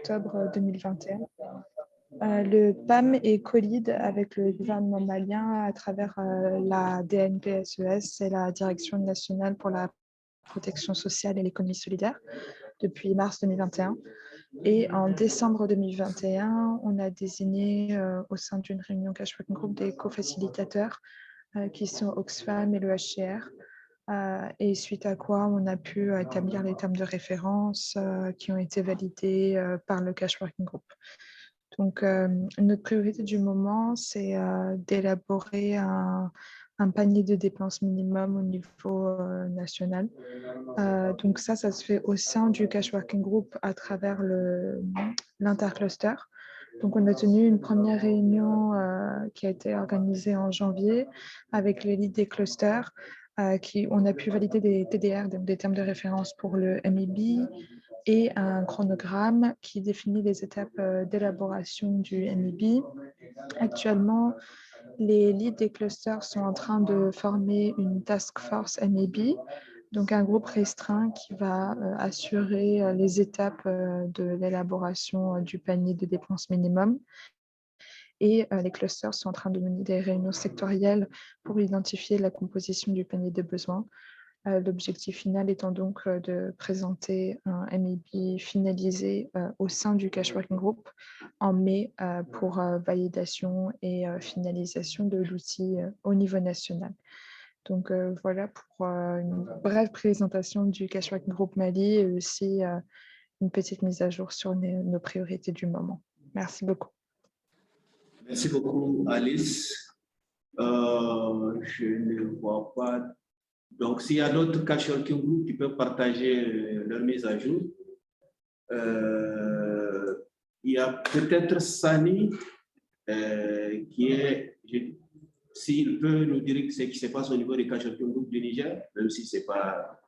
octobre 2021. Le PAM est co-lead avec le gouvernement malien à travers la DNPSES et la Direction nationale pour la protection sociale et l'économie solidaire depuis mars 2021. Et en décembre 2021, on a désigné au sein d'une réunion Cash Working Group des co-facilitateurs qui sont Oxfam et le HCR. Et suite à quoi on a pu établir les termes de référence qui ont été validés par le Cash Working Group. Donc, notre priorité du moment, c'est d'élaborer un panier de dépenses minimum au niveau national. Donc ça se fait au sein du Cash Working Group à travers l'intercluster. Donc, on a tenu une première réunion qui a été organisée en janvier avec les leads des clusters. On a pu valider des TDR, donc des termes de référence pour le MEB, et un chronogramme qui définit les étapes d'élaboration du MEB. Actuellement, les leads des clusters sont en train de former une task force MEB, donc un groupe restreint qui va assurer les étapes de l'élaboration du panier de dépenses minimum. Et les clusters sont en train de mener des réunions sectorielles pour identifier la composition du panier de besoins. L'objectif final étant donc de présenter un MEB finalisé au sein du Cash Working Group en mai pour validation et finalisation de l'outil au niveau national. Donc voilà pour une brève présentation du Cash Working Group Mali et aussi une petite mise à jour sur nos priorités du moment. Merci beaucoup. Merci beaucoup, Alice. Je ne vois pas. Donc, s'il y a d'autres Cash Working Group qui peuvent partager leur mise à jour, il y a peut-être Sani qui est, s'il peut nous dire ce qui se passe au niveau des Cash Working Group du Niger, même si ce n'est pas.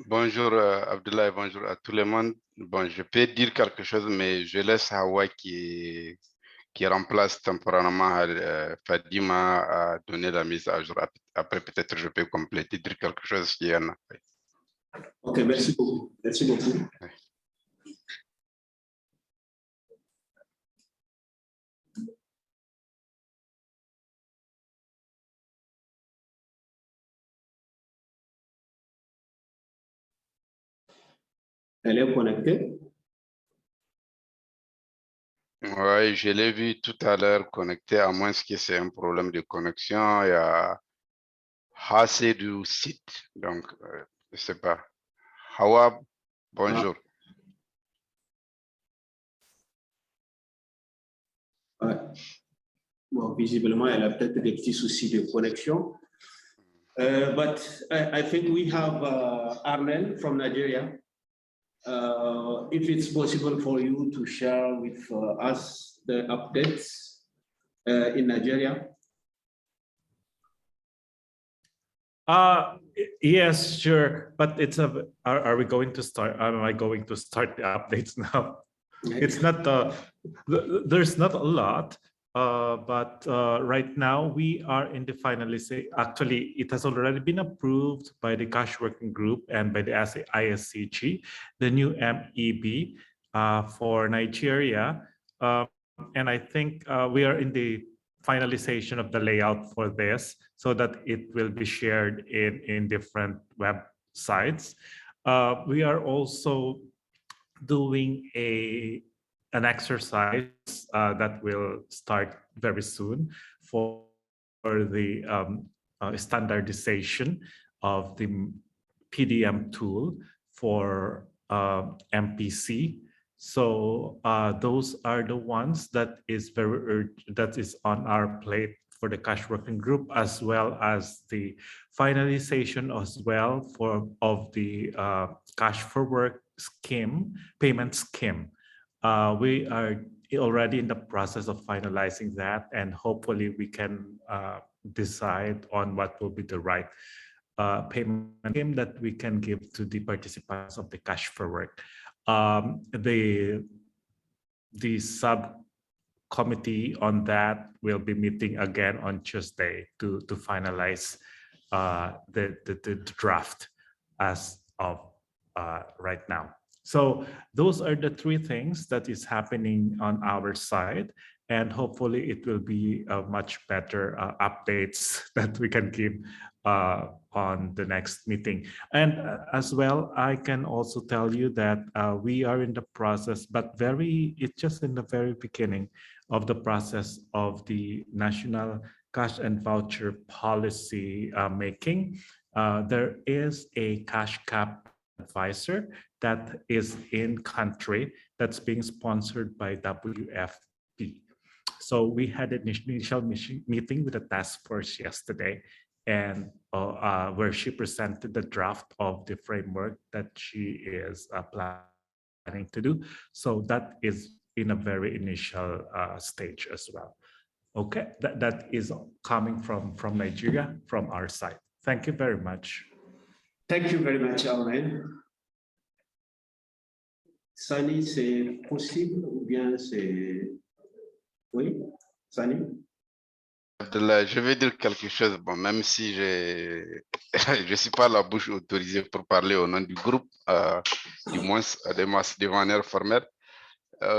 Bonjour Abdoulaye, bonjour à tout le monde. Bon, je peux dire quelque chose, mais je laisse Hawa qui remplace temporairement Fadima à donner la mise à jour. Après, peut-être je peux compléter, dire quelque chose s'il y en a. Ok, merci beaucoup. Merci beaucoup. Oui. Elle est connectée? Oui, je l'ai vu tout à l'heure connecté, à moins que c'est un problème de connexion. Il y a assez du site, donc je ne sais pas. Hawa, bonjour. Ouais. Bon, visiblement, elle a peut-être des petits soucis de connexion. But I think we have Arnel from Nigeria. If it's possible for you to share with us the updates in Nigeria. Yes, sure. But it's are we going to start? Am I going to start the updates now? It's not there's not a lot, but right now we are in the finalization. Actually, it has already been approved by the Cash Working Group and by the ISCG, the new MEB for Nigeria. And I think we are in the finalization of the layout for this so that it will be shared in different websites. We are also doing an exercise that will start very soon for the standardization of the PDM tool for MPC. So those are the ones that is that is on our plate for the Cash Working Group, as well as the finalization as well of the Cash for Work scheme, payment scheme. We are already in the process of finalizing that, and hopefully we can decide on what will be the right payment scheme that we can give to the participants of the Cash for Work. The subcommittee on that will be meeting again on Tuesday to finalize the draft as of right now. So those are the three things that is happening on our side. And hopefully it will be a much better updates that we can give on the next meeting. And as well, I can also tell you that we are in the process, but it's just in the very beginning of the process of the national cash and voucher policy making. There is a cash cap advisor that is in country that's being sponsored by WFP. So we had an initial meeting with the task force yesterday, and where she presented the draft of the framework that she is planning to do. So that is in a very initial stage as well. Okay, that is coming from Nigeria, from our side. Thank you very much. Thank you very much, Armel. Sani, c'est possible ou bien c'est... Oui, Sani? Je vais dire quelque chose, bon, même si je ne suis pas la bouche autorisée pour parler au nom du groupe, du moins de manière formelle.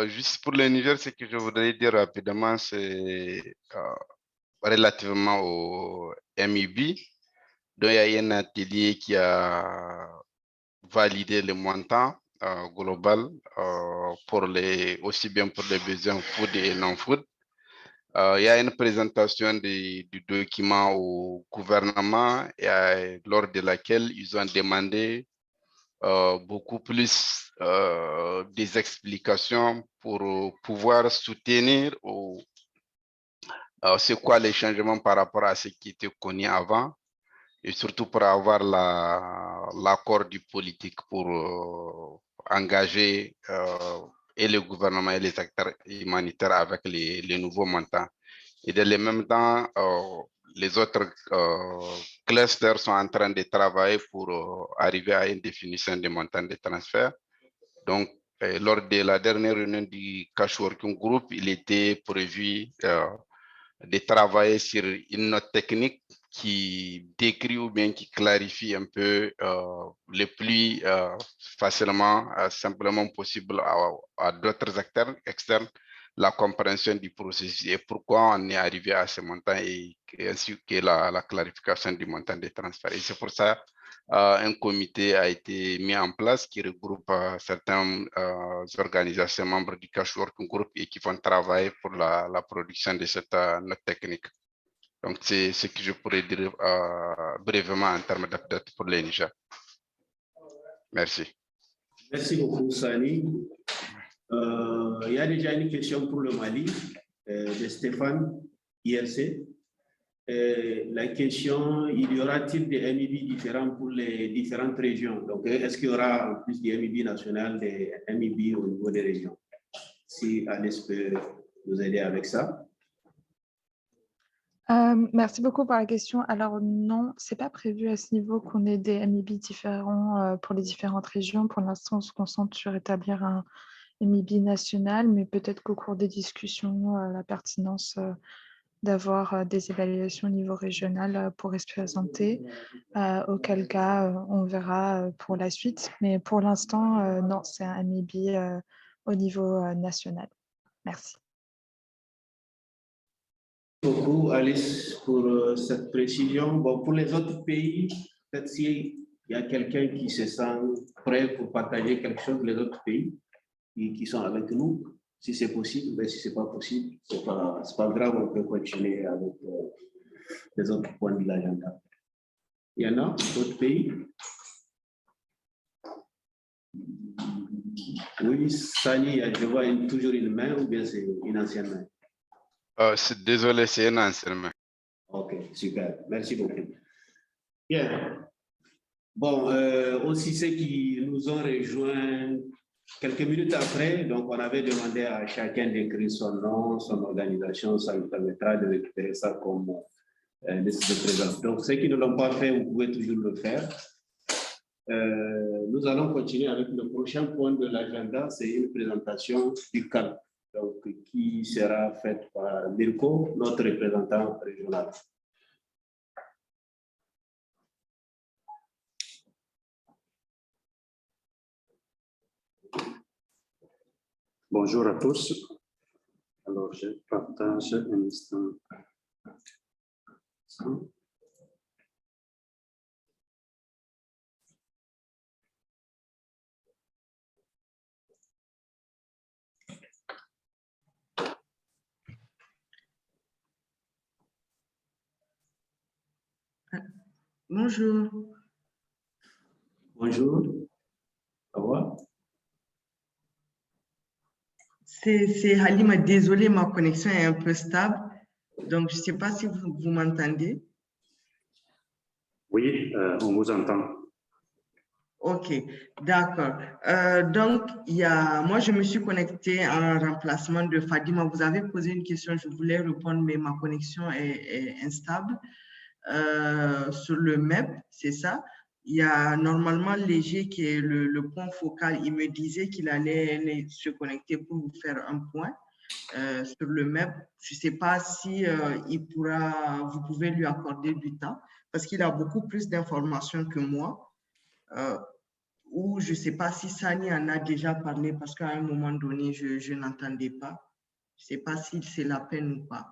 Juste pour le Niger, ce que je voudrais dire rapidement, c'est relativement au MIB. Donc, il y a eu un atelier qui a validé le montant global aussi bien pour les besoins food et non-food. Il y a une présentation du document au gouvernement lors de laquelle ils ont demandé beaucoup plus des explications pour pouvoir soutenir c'est quoi les changements par rapport à ce qui était connu avant et surtout pour avoir l'accord du politique pour engager et le gouvernement et les acteurs humanitaires avec les nouveaux montants. Et dans le même temps, les autres clusters sont en train de travailler pour arriver à une définition des montants de transfert. Donc, lors de la dernière réunion du Cash Working Group, il était prévu de travailler sur une note technique qui décrit ou bien qui clarifie un peu le plus facilement, simplement possible à d'autres acteurs externes la compréhension du processus et pourquoi on est arrivé à ce montant et ainsi que la clarification du montant des transferts. Et c'est pour ça un comité a été mis en place qui regroupe certaines organisations membres du Cash Working Group et qui vont travailler pour la production de cette note technique. Donc, c'est ce que je pourrais dire brièvement en termes d'update pour les Niger. Merci. Merci beaucoup, Sani. Il y a déjà une question pour le Mali de Stéphane, IRC. La question, il y aura-t-il des MIB différents pour les différentes régions? Donc, est-ce qu'il y aura en plus des MIB nationales, des MIB au niveau des régions? Si Alice peut nous aider avec ça. Merci beaucoup pour la question. Alors non, c'est pas prévu à ce niveau qu'on ait des MIB différents pour les différentes régions. Pour l'instant, on se concentre sur établir un MIB national, mais peut-être qu'au cours des discussions, la pertinence d'avoir des évaluations au niveau régional pourrait se présenter, auquel cas on verra pour la suite. Mais pour l'instant, non, c'est un MIB au niveau national. Merci. Merci beaucoup, Alice, pour cette précision. Bon, pour les autres pays, peut-être s'il y a quelqu'un qui se sent prêt pour partager quelque chose, les autres pays qui sont avec nous, si c'est possible, mais si ce n'est pas possible, ce n'est pas grave, on peut continuer avec les autres points de l'agenda. Il y en a d'autres pays? Oui, Sani, je vois toujours une main ou bien c'est une ancienne main? Désolé, c'est un ancienne main. Ok, super. Merci beaucoup. Bien. Bon, aussi ceux qui nous ont rejoints quelques minutes après, donc on avait demandé à chacun d'écrire son nom, son organisation, ça nous permettra de récupérer ça comme liste de présence. Donc ceux qui ne l'ont pas fait, vous pouvez toujours le faire. Nous allons continuer avec le prochain point de l'agenda, c'est une présentation du CAL, donc qui sera faite par Mirko, notre représentant régional. Bonjour à tous. Alors, je partage un instant. Bonjour. Bonjour. Ça va? C'est Halima. Désolée, ma connexion est un peu stable. Donc, je ne sais pas si vous m'entendez. Oui, on vous entend. OK, d'accord. Donc, moi, je me suis connectée en remplacement de Fadima. Vous avez posé une question, je voulais répondre, mais ma connexion est instable. Sur le MEP, c'est ça. Il y a normalement Léger qui est le point focal. Il me disait qu'il allait se connecter pour vous faire un point sur le MEP. Je ne sais pas si vous pouvez lui accorder du temps parce qu'il a beaucoup plus d'informations que moi. Ou je ne sais pas si Sani en a déjà parlé parce qu'à un moment donné, je n'entendais pas. Je ne sais pas si c'est la peine ou pas.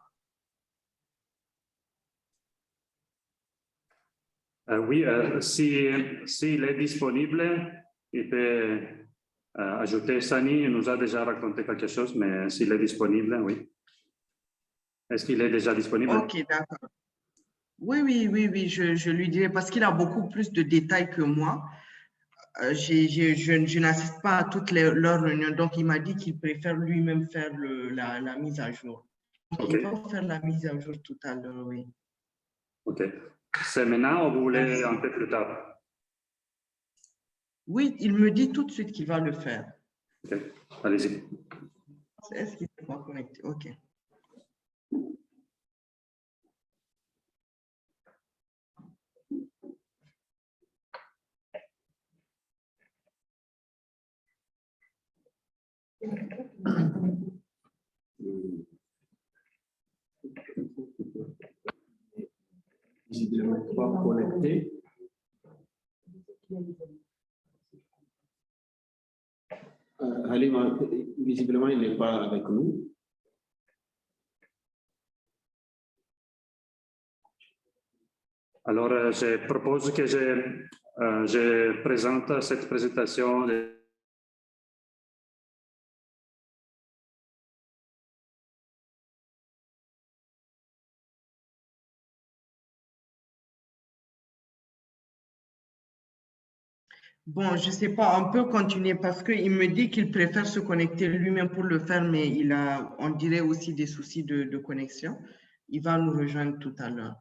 Oui, s'il est disponible, il peut ajouter. Sani nous a déjà raconté quelque chose, mais s'il est disponible, oui. Est-ce qu'il est déjà disponible? OK, d'accord. Oui, je lui dirai parce qu'il a beaucoup plus de détails que moi. Je n'assiste pas à toutes leurs réunions, donc il m'a dit qu'il préfère lui-même faire la mise à jour. Donc, Okay. il va faire la mise à jour tout à l'heure, oui. OK. C'est maintenant ou vous voulez Merci. un peu plus tard? Oui, il me dit tout de suite qu'il va le faire. OK, allez-y. Est-ce qu'il n'est pas connecté? OK. Visiblement pas connecté. Halima, visiblement, il n'est pas avec nous. Alors, je propose que je présente cette présentation. Bon, je ne sais pas, on peut continuer parce qu'il me dit qu'il préfère se connecter lui-même pour le faire, mais il a, on dirait aussi des soucis de connexion. Il va nous rejoindre tout à l'heure.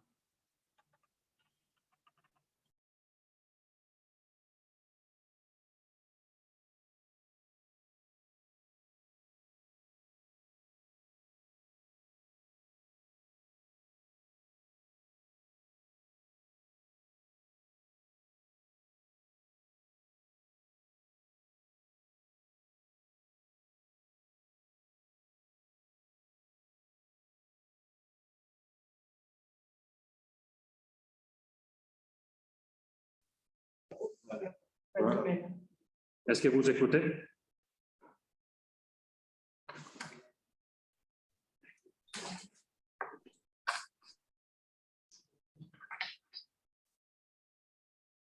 Est-ce que vous écoutez?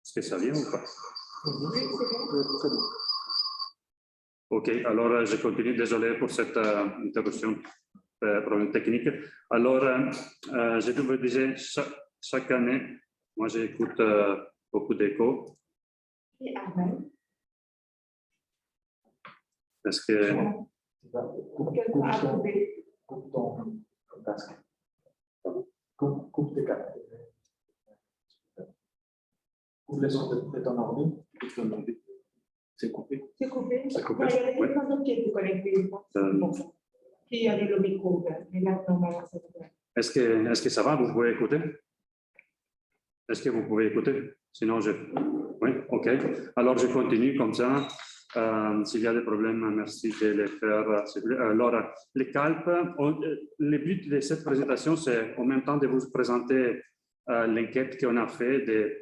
Est-ce que ça vient ou pas? OK, alors je continue. Désolé pour cette interruption, problème technique. Alors, je vous disais, chaque année, moi j'écoute beaucoup d'écho. Est-ce que... Coupe tes cartes. Coupe les sons de ton ordi. C'est coupé. C'est coupé? C'est coupé? Il y a des personnes qui étaient connectées. Qui avaient le micro ouvert. Mais là, normalement, c'est ouvert. Est-ce que ça va? Vous pouvez écouter? Est-ce que vous pouvez écouter? Sinon, oui, OK. Alors, je continue comme ça. S'il y a des problèmes, merci de les faire. Alors, les CALP, le but de cette présentation, c'est en même temps de vous présenter l'enquête qu'on a fait des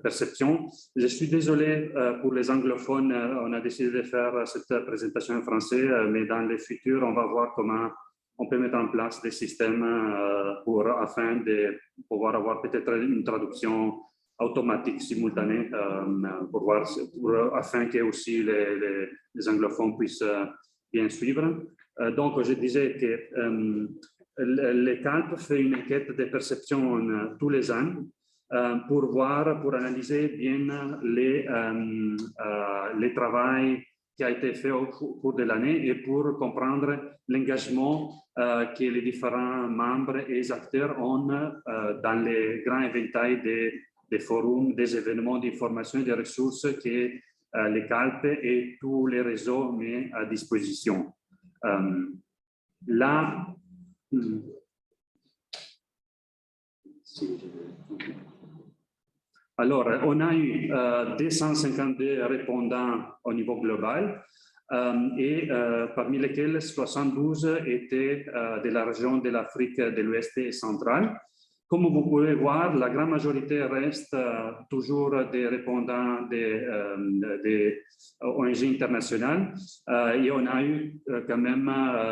perceptions. Je suis désolé pour les anglophones, on a décidé de faire cette présentation en français, mais dans le futur, on va voir comment on peut mettre en place des systèmes afin de pouvoir avoir peut-être une traduction automatique, simultanée, afin que aussi les anglophones puissent bien suivre. Donc, je disais que le CALP fait une enquête de perception tous les ans pour analyser bien le travail qui a été fait au cours de l'année et pour comprendre l'engagement que les différents membres et les acteurs ont dans les grands éventails des forums, des événements d'information et des ressources que les CALP et tous les réseaux mettent à disposition. Là, alors, on a eu 252 répondants au niveau global et parmi lesquels 72 étaient de la région de l'Afrique de l'Ouest et centrale. Comme vous pouvez voir, la grande majorité reste toujours des répondants des ONG internationales et on a eu quand même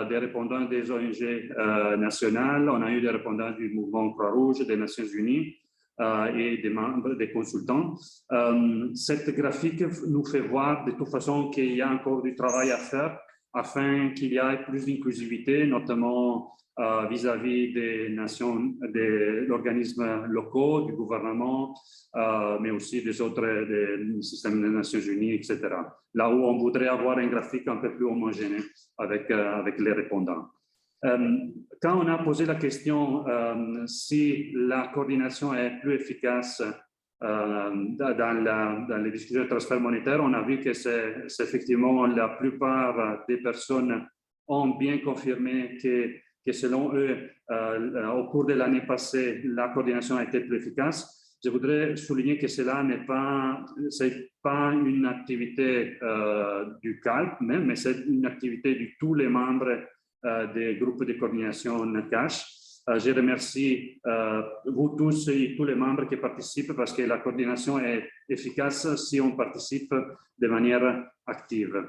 des répondants des ONG nationales, on a eu des répondants du mouvement Croix-Rouge, des Nations Unies et des membres, des consultants. Cette graphique nous fait voir de toute façon qu'il y a encore du travail à faire afin qu'il y ait plus d'inclusivité, notamment vis-à-vis des nations, des organismes locaux, du gouvernement, mais aussi des autres des systèmes des Nations Unies, etc. Là où on voudrait avoir un graphique un peu plus homogène avec les répondants. Quand on a posé la question si la coordination est plus efficace dans les discussions de transfert monétaire, on a vu que c'est effectivement la plupart des personnes ont bien confirmé que selon eux, au cours de l'année passée, la coordination a été plus efficace. Je voudrais souligner que cela n'est pas une activité du CALP, mais c'est une activité de tous les membres des groupes de coordination cash. Je remercie vous tous et tous les membres qui participent parce que la coordination est efficace si on participe de manière active.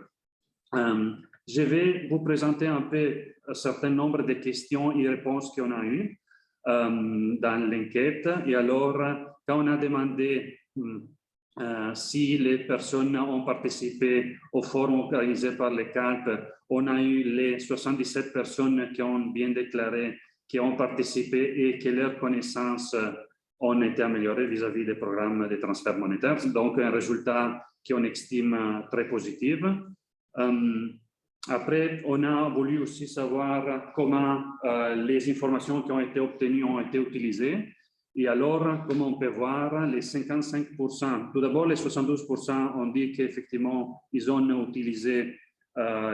Je vais vous présenter un peu un certain nombre de questions et réponses qu'on a eues dans l'enquête. Et alors, quand on a demandé si les personnes ont participé au forum organisé par le CALP, on a eu les 77 personnes qui ont bien déclaré qui ont participé et que leurs connaissances ont été améliorées vis-à-vis des programmes de transfert monétaire. Donc, un résultat qu'on estime très positif. Après, on a voulu aussi savoir comment les informations qui ont été obtenues ont été utilisées. Et alors, comme on peut voir, les 55%, tout d'abord les 72% ont dit qu'effectivement, ils ont utilisé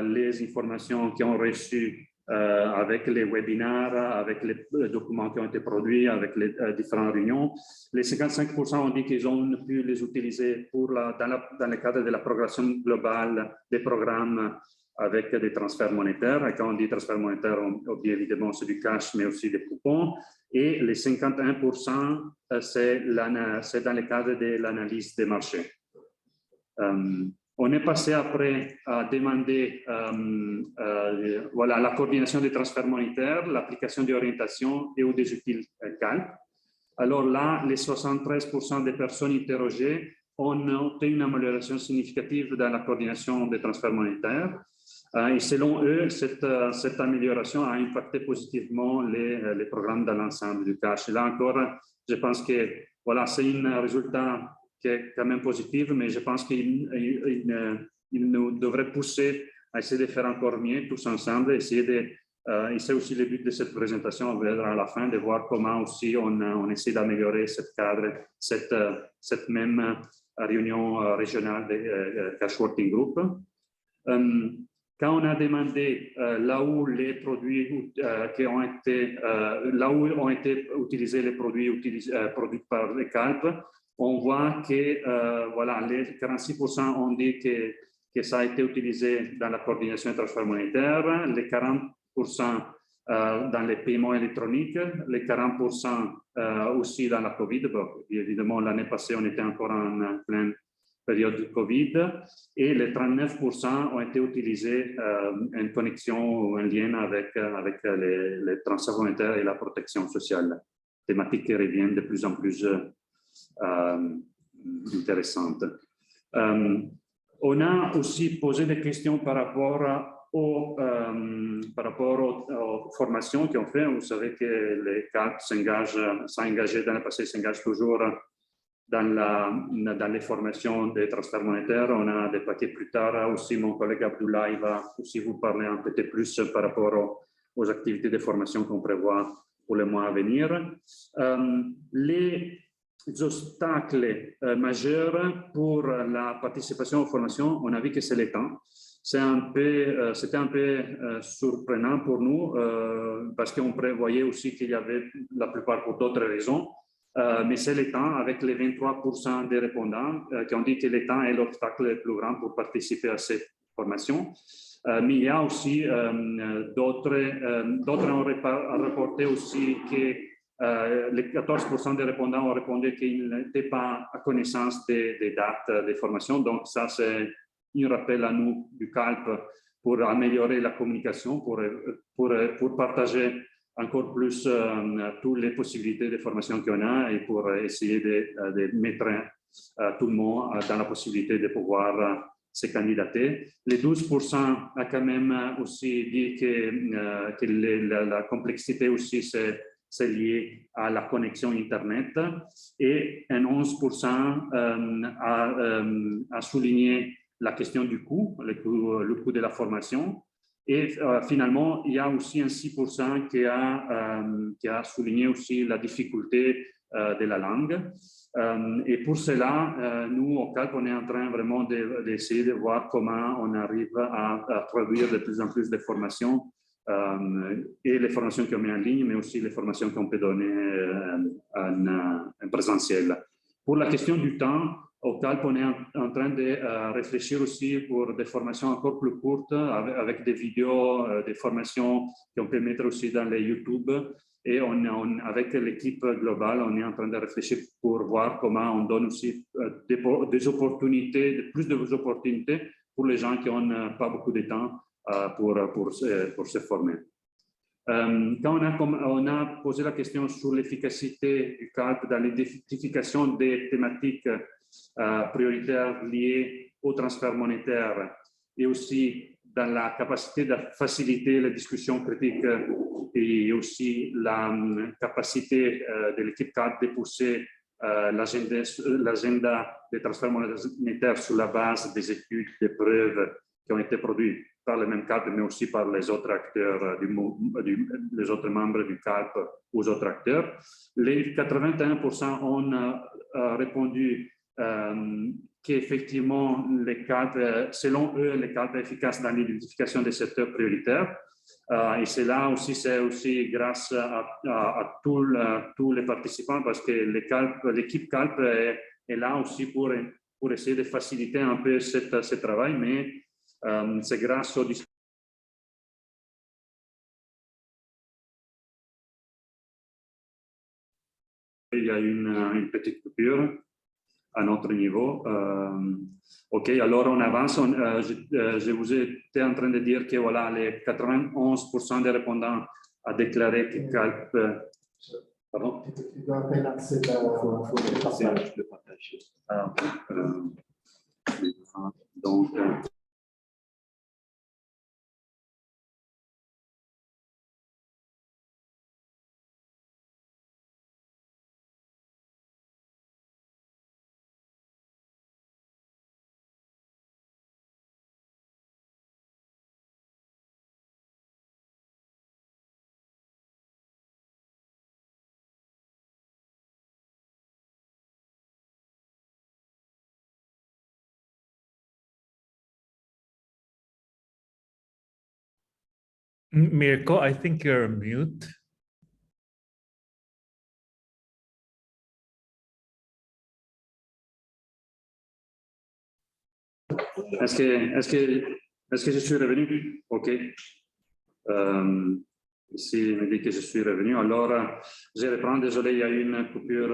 les informations qu'ils ont reçues avec les webinaires, avec les documents qui ont été produits, avec les différentes réunions. Les 55% ont dit qu'ils ont pu les utiliser dans le cadre de la progression globale des programmes avec des transferts monétaires. Et quand on dit transfert monétaire, bien évidemment, c'est du cash, mais aussi des coupons. Et les 51%, c'est dans le cadre de l'analyse des marchés. On est passé après à demander la coordination des transferts monétaires, l'application d'orientation et ou des outils CALP. Alors là, les 73% des personnes interrogées ont obtenu une amélioration significative dans la coordination des transferts monétaires. Et selon eux, cette amélioration a impacté positivement les programmes dans l'ensemble du cash. Et là encore, je pense que voilà, c'est un résultat qui est quand même positif, mais je pense qu'il nous devrait pousser à essayer de faire encore mieux tous ensemble, et c'est aussi le but de cette présentation, on verra à la fin, de voir comment aussi on essaie d'améliorer cette cadre, cette même réunion régionale de Cash Working Group. Quand on a demandé là où les produits là où ont été utilisés les produits produits par les CALP, on voit que voilà, les 46% ont dit que ça a été utilisé dans la coordination des transferts monétaires, les 40% dans les paiements électroniques, les 40% aussi dans la Covid. Bon, évidemment, l'année passée, on était encore en pleine période de Covid, et les 39% ont été utilisés en connexion ou en lien avec les transferts monétaires et la protection sociale, thématique qui revient de plus en plus intéressante. On a aussi posé des questions par rapport aux formations qu'on fait. Vous savez que les CALP s'engagent dans le passé, s'engagent toujours dans les formations des transferts monétaires. On a des paquets plus tard. Aussi, mon collègue Abdoulaye va aussi vous parler un peu plus par rapport aux activités de formation qu'on prévoit pour les mois à venir. Les obstacles majeurs pour la participation aux formations, on a vu que c'est le temps. C'était un peu surprenant pour nous parce qu'on prévoyait aussi qu'il y avait la plupart pour d'autres raisons. Mais c'est le temps, avec les 23% des répondants qui ont dit que le temps est l'obstacle le plus grand pour participer à cette formation. Mais il y a aussi d'autres ont rapporté aussi que les 14% des répondants ont répondu qu'ils n'étaient pas à connaissance des dates des formations. Donc ça, c'est un rappel à nous du CALP pour améliorer la communication, pour partager encore plus toutes les possibilités de formation qu'on a et pour essayer de mettre tout le monde dans la possibilité de pouvoir se candidater. Les 12% a quand même aussi dit que la complexité aussi c'est lié à la connexion Internet, et un 11% a souligné la question du coût, le coût de la formation. Et finalement, il y a aussi un 6% qui a souligné aussi la difficulté de la langue. Et pour cela, nous, au CALP, on est en train vraiment d'essayer de voir comment on arrive à traduire de plus en plus de formations, et les formations qu'on met en ligne, mais aussi les formations qu'on peut donner en présentiel. Pour la question du temps, au CALP, on est en train de réfléchir aussi pour des formations encore plus courtes, avec des vidéos, des formations qu'on peut mettre aussi dans les YouTube. Et avec l'équipe globale, on est en train de réfléchir pour voir comment on donne aussi des opportunités, plus d'opportunités pour les gens qui n'ont pas beaucoup de temps pour se former. Quand on a posé la question sur l'efficacité du CALP dans l'identification des thématiques prioritaires liées au transfert monétaire et aussi dans la capacité de faciliter les discussions critiques et aussi la capacité de l'équipe CALP de pousser l'agenda des transferts monétaires sur la base des études, des preuves qui ont été produites par le même CALP, mais aussi par les autres acteurs, les autres membres du CALP ou les autres acteurs. Les 81% ont répondu qu'effectivement, selon eux, le CALP est efficace dans l'identification des secteurs prioritaires. Et c'est là aussi, c'est aussi grâce à tous les participants, parce que l'équipe CALP est là aussi pour essayer de faciliter un peu ce travail, mais c'est grâce au il y a une petite coupure à notre niveau. OK, alors on avance. Je vous étais en train de dire que voilà, les 91% des répondants a déclaré que CALP... Pardon? Tu dois relancer le partage. Donc... Mirko, I think you're mute. Est-ce que je suis revenu? OK. Ici, il me dit que je suis revenu. Alors, je reprends. Désolé, il y a eu une coupure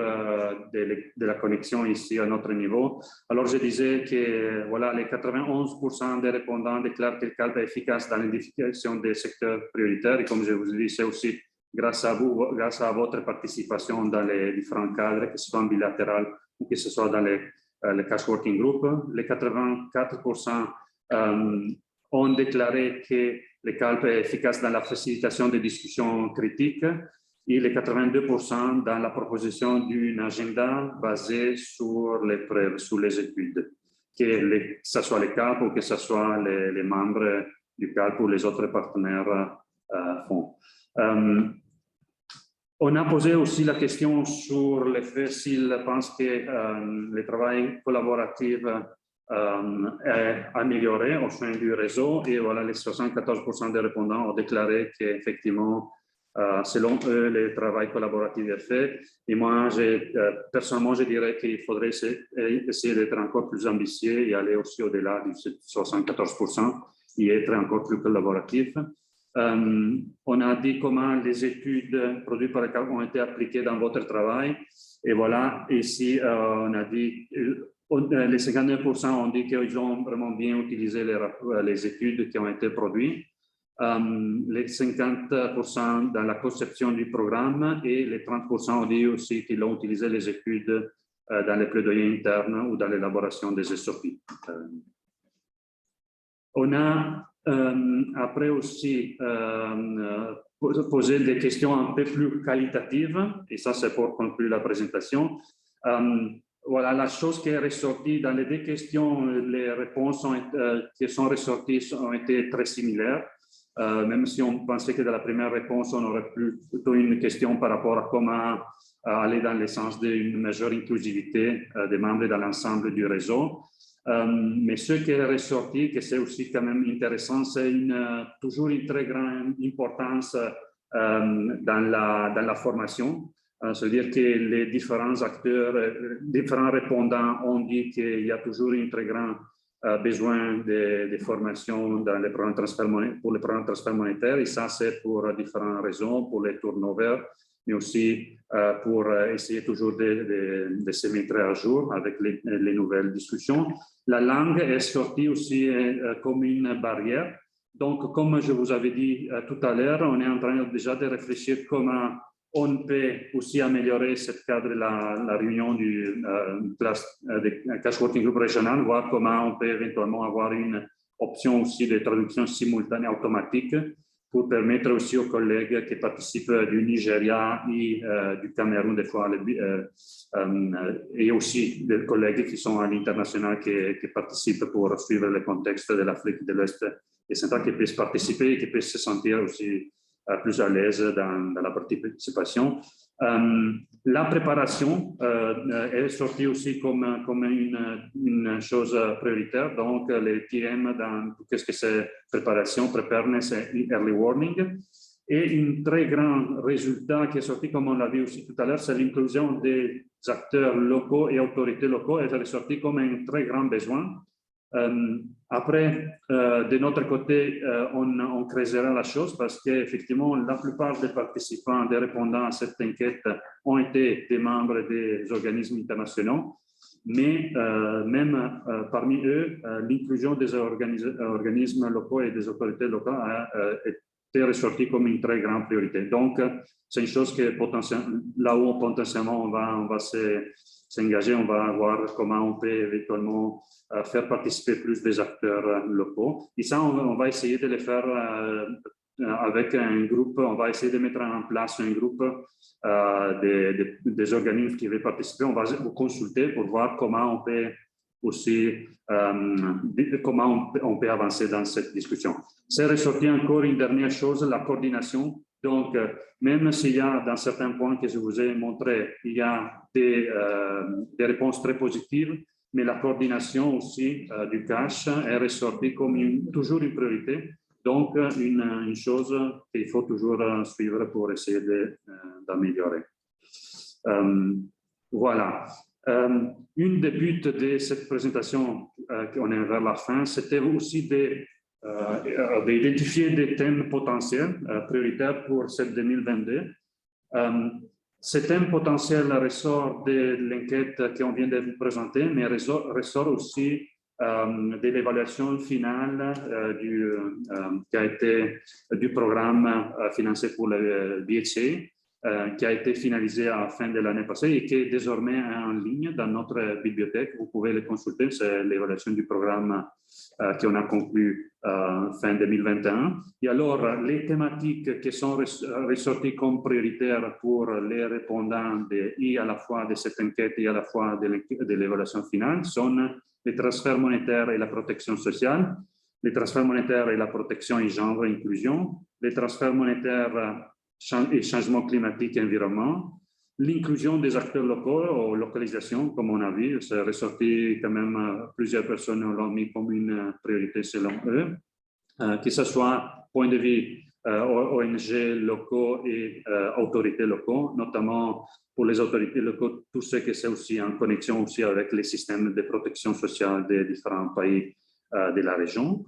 de la connexion ici à notre niveau. Alors, je disais que voilà, les 91% des répondants déclarent que le CALP est efficace dans l'identification des secteurs prioritaires. Et comme je vous ai dit, c'est aussi grâce à vous, grâce à votre participation dans les différents cadres, que ce soit en bilatéral ou que ce soit dans le cash working group. Les 84% ont déclaré que le CALP est efficace dans la facilitation des discussions critiques et les 82% dans la proposition d'un agenda basé sur les preuves, sur les études, que ce soit le CALP ou que ce soit les membres du CALP ou les autres partenaires font. On a posé aussi la question sur le fait s'ils pensent que le travail collaboratif est amélioré au sein du réseau et voilà, les 74% des répondants ont déclaré qu'effectivement, selon eux, le travail collaboratif est fait. Et moi, personnellement, je dirais qu'il faudrait essayer d'être encore plus ambitieux et aller aussi au-delà du 74% et être encore plus collaboratif. On a dit comment les études produites par le CALP ont été appliquées dans votre travail. Et voilà, ici, on a dit... Les 59% ont dit qu'ils ont vraiment bien utilisé les études qui ont été produites. Les 50% dans la conception du programme et les 30% ont dit aussi qu'ils ont utilisé les études dans les plaidoyers internes ou dans l'élaboration des SOP. On a après aussi posé des questions un peu plus qualitatives et ça c'est pour conclure la présentation. Voilà, la chose qui est ressortie dans les deux questions, les réponses qui sont ressorties ont été très similaires. Même si on pensait que dans la première réponse, on aurait plutôt une question par rapport à comment aller dans le sens d'une meilleure inclusivité des membres dans l'ensemble du réseau. Mais ce qui est ressorti, que c'est aussi quand même intéressant, c'est toujours une très grande importance dans la formation. C'est-à-dire que les différents acteurs, différents répondants ont dit qu'il y a toujours un très grand besoin de formation dans les programmes pour les programmes de transfert monétaire. Et ça, c'est pour différentes raisons, pour les turnovers, mais aussi pour essayer toujours de se mettre à jour avec les nouvelles discussions. La langue est sortie aussi comme une barrière. Donc, comme je vous avais dit tout à l'heure, on est en train déjà de réfléchir comment on peut aussi améliorer cette cadre, la réunion du cash working group régional, voir comment on peut éventuellement avoir une option aussi de traduction simultanée automatique pour permettre aussi aux collègues qui participent du Nigeria et du Cameroun, des fois, et aussi des collègues qui sont à l'international qui participent pour suivre le contexte de l'Afrique de l'Est et centrale, qui puissent participer et qui puissent se sentir aussi plus à l'aise dans la participation. La préparation est sortie aussi comme une chose prioritaire. Donc, les TM dans tout ce que c'est préparation, preparedness et early warning. Et un très grand résultat qui est sorti, comme on l'a vu aussi tout à l'heure, c'est l'inclusion des acteurs locaux et autorités locaux. Elle est sortie comme un très grand besoin. Après, de notre côté, on creusera la chose parce qu'effectivement, la plupart des participants, des répondants à cette enquête ont été des membres des organismes internationaux, mais même parmi eux, l'inclusion des organismes locaux et des autorités locales a été ressortie comme une très grande priorité. Donc, c'est une chose que là où potentiellement on va s'engager, on va voir comment on peut éventuellement faire participer plus des acteurs locaux. Et ça, on va essayer de le faire avec un groupe, on va essayer de mettre en place un groupe des organismes qui veulent participer. On va vous consulter pour voir comment on peut aussi, comment on peut avancer dans cette discussion. C'est ressorti encore une dernière chose, la coordination. Donc, même s'il y a dans certains points que je vous ai montré, il y a des réponses très positives, mais la coordination aussi du cash est ressortie comme toujours une priorité. Donc, une chose qu'il faut toujours suivre pour essayer d'améliorer. Voilà. Une des buts de cette présentation, on est vers la fin, c'était aussi de d'identifier des thèmes potentiels prioritaires pour cette 2022. Ces thèmes potentiels ressortent de l'enquête qu'on vient de vous présenter, mais ressort aussi de l'évaluation finale du programme financé pour le BHA, qui a été finalisé à la fin de l'année passée et qui est désormais en ligne dans notre bibliothèque. Vous pouvez le consulter, c'est l'évaluation du programme qu'on a conclu fin 2021. Et alors, les thématiques qui sont ressorties comme prioritaires pour les répondants et à la fois de cette enquête et à la fois de l'évaluation finale sont les transferts monétaires et la protection sociale, les transferts monétaires et la protection et genre et inclusion, les transferts monétaires et changement climatique et environnement, l'inclusion des acteurs locaux ou localisation, comme on a vu, c'est ressorti quand même, plusieurs personnes l'ont mis comme une priorité selon eux, que ce soit point de vue ONG locaux et autorités locaux, notamment pour les autorités locaux, tout ce que c'est aussi en connexion aussi avec les systèmes de protection sociale des différents pays de la région.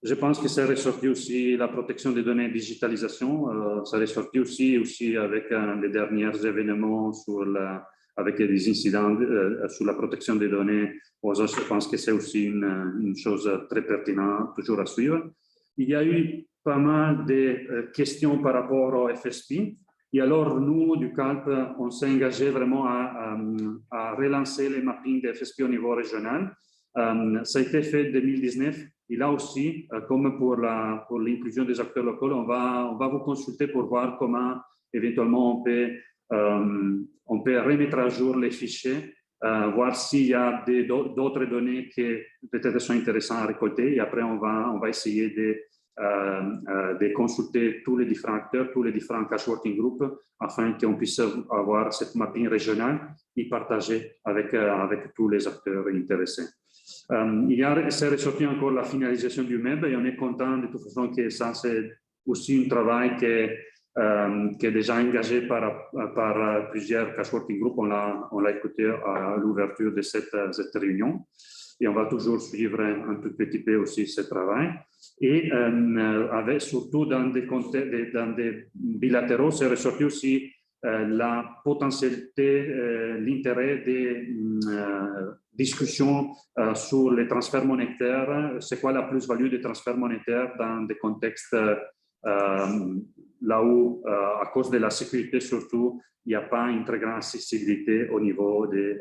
Je pense que c'est ressorti aussi la protection des données, digitalisation, ça ressorti aussi avec les derniers événements avec des incidents sur la protection des données. Je pense que c'est aussi une chose très pertinente, toujours à suivre. Il y a eu pas mal de questions par rapport au FSP. Et alors, nous, du CALP, on s'est engagé vraiment à relancer les mappings de FSP au niveau régional. Ça a été fait en 2019. Et là aussi, comme pour l'inclusion des acteurs locaux, on va vous consulter pour voir comment éventuellement on peut remettre à jour les fichiers, voir s'il y a d'autres données qui peut-être sont intéressantes à récolter. Et après, on va essayer de consulter tous les différents acteurs, tous les différents cash working groups, afin qu'on puisse avoir cette mapping régionale et partager avec tous les acteurs intéressés. C'est ressorti encore la finalisation du MEB et on est content de toute façon que ça, c'est aussi un travail qui est déjà engagé par plusieurs cash working groups. On l'a écouté à l'ouverture de cette réunion et on va toujours suivre un tout petit peu aussi ce travail. Et surtout dans des bilatéraux, c'est ressorti aussi la potentialité, l'intérêt des discussions sur les transferts monétaires. C'est quoi la plus-value des transferts monétaires dans des contextes là où, à cause de la sécurité surtout, il n'y a pas une très grande accessibilité au niveau des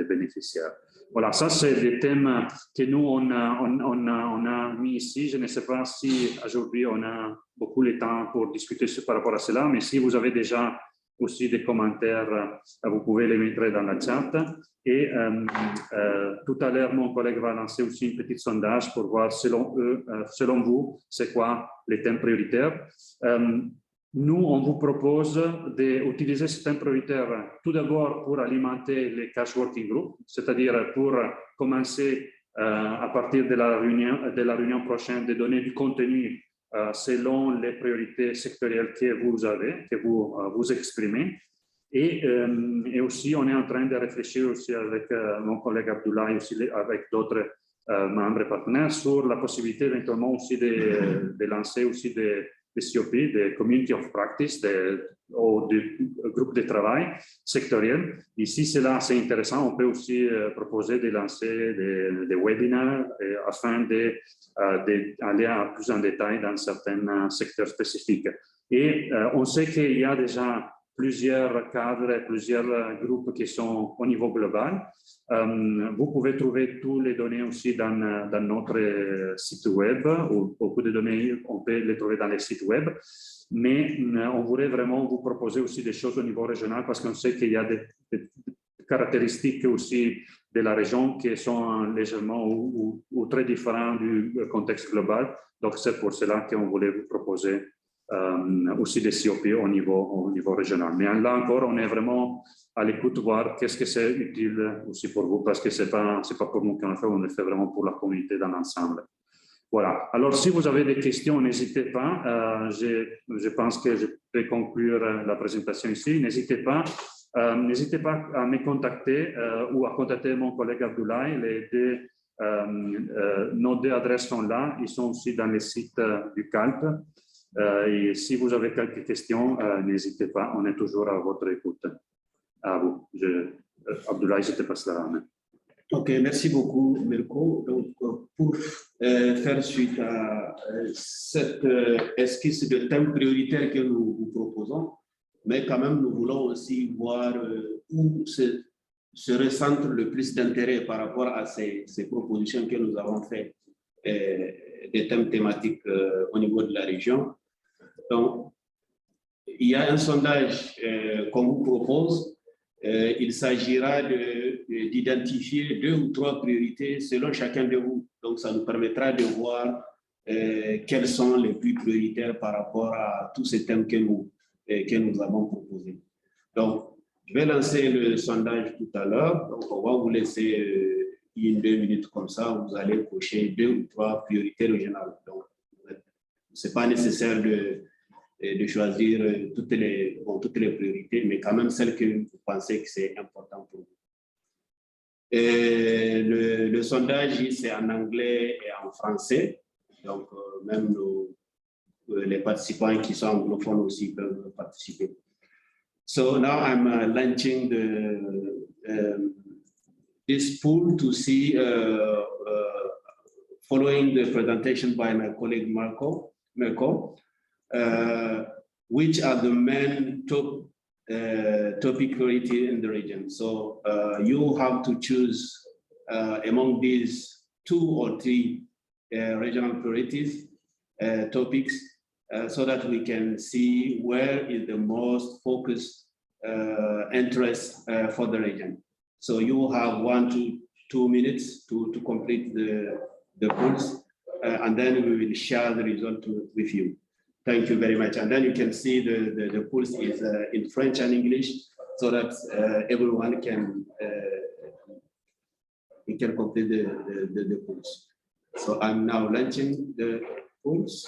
bénéficiaires. Voilà, ça c'est des thèmes que nous, on a mis ici. Je ne sais pas si aujourd'hui on a beaucoup de temps pour discuter par rapport à cela, mais si vous avez déjà aussi des commentaires, vous pouvez les mettre dans le chat. Et tout à l'heure, mon collègue va lancer aussi un petit sondage pour voir selon vous, c'est quoi les thèmes prioritaires. Nous, on vous propose d'utiliser ces thèmes prioritaires tout d'abord pour alimenter les cash working groups, c'est-à-dire pour commencer à partir de la réunion prochaine de donner du contenu selon les priorités sectorielles que vous avez, que vous exprimez. Et aussi, on est en train de réfléchir aussi avec mon collègue Abdoulaye, aussi avec d'autres membres partenaires, sur la possibilité éventuellement aussi de lancer aussi des COP, des Community of Practice, ou des groupes de travail sectoriels. Et si cela c'est intéressant, on peut aussi proposer de lancer des webinaires afin d'aller plus en détail dans certains secteurs spécifiques. Et on sait qu'il y a déjà plusieurs cadres, plusieurs groupes qui sont au niveau global. Vous pouvez trouver toutes les données aussi dans notre site web. Beaucoup de données, on peut les trouver dans les sites web. Mais on voudrait vraiment vous proposer aussi des choses au niveau régional parce qu'on sait qu'il y a des caractéristiques aussi de la région qui sont légèrement ou très différentes du contexte global. Donc, c'est pour cela qu'on voulait vous proposer aussi des COP au niveau régional. Mais là encore, on est vraiment à l'écoute de voir qu'est-ce que c'est utile aussi pour vous, parce que c'est pas pour nous qu'on le fait, on le fait vraiment pour la communauté dans l'ensemble. Voilà. Alors, si vous avez des questions, n'hésitez pas. Je pense que je peux conclure la présentation ici. N'hésitez pas à me contacter ou à contacter mon collègue Abdoulaye. Les deux Nos deux adresses sont là, ils sont aussi dans le site du CALP. Et si vous avez quelques questions, n'hésitez pas, on est toujours à votre écoute. À vous. Abdoulaye, je te passe la main. Ok, merci beaucoup, Mirko. Donc, pour faire suite à cette esquisse de thème prioritaire que nous vous proposons, mais quand même, nous voulons aussi voir où se recentre le plus d'intérêt par rapport à ces propositions que nous avons faites, des thèmes thématiques au niveau de la région. Donc, il y a un sondage qu'on vous propose. Il s'agira d'identifier 2 ou 3 priorités selon chacun de vous. Donc, ça nous permettra de voir quels sont les plus prioritaires par rapport à tous ces thèmes que nous avons proposés. Donc, je vais lancer le sondage tout à l'heure. Donc, on va vous laisser 1-2 minutes comme ça. Vous allez cocher 2 ou 3 priorités régionales. Donc, ce n'est pas nécessaire de choisir toutes les priorités, mais quand même celles que vous pensez que c'est important pour vous. Et le sondage, c'est en anglais et en français. Donc, même les participants qui sont anglophones aussi peuvent participer. So now I'm launching this pool to see, following the presentation by my colleague Mirko, which are the main topic priority in the region. So you have to choose among these 2 or 3 regional priorities topics so that we can see where is the most focused interest for the region. So you have 1 to 2 minutes to complete the polls, and then we will share the result with you. Thank you very much. And then you can see the polls is in French and English, so that everyone can complete the polls. So I'm now launching the polls.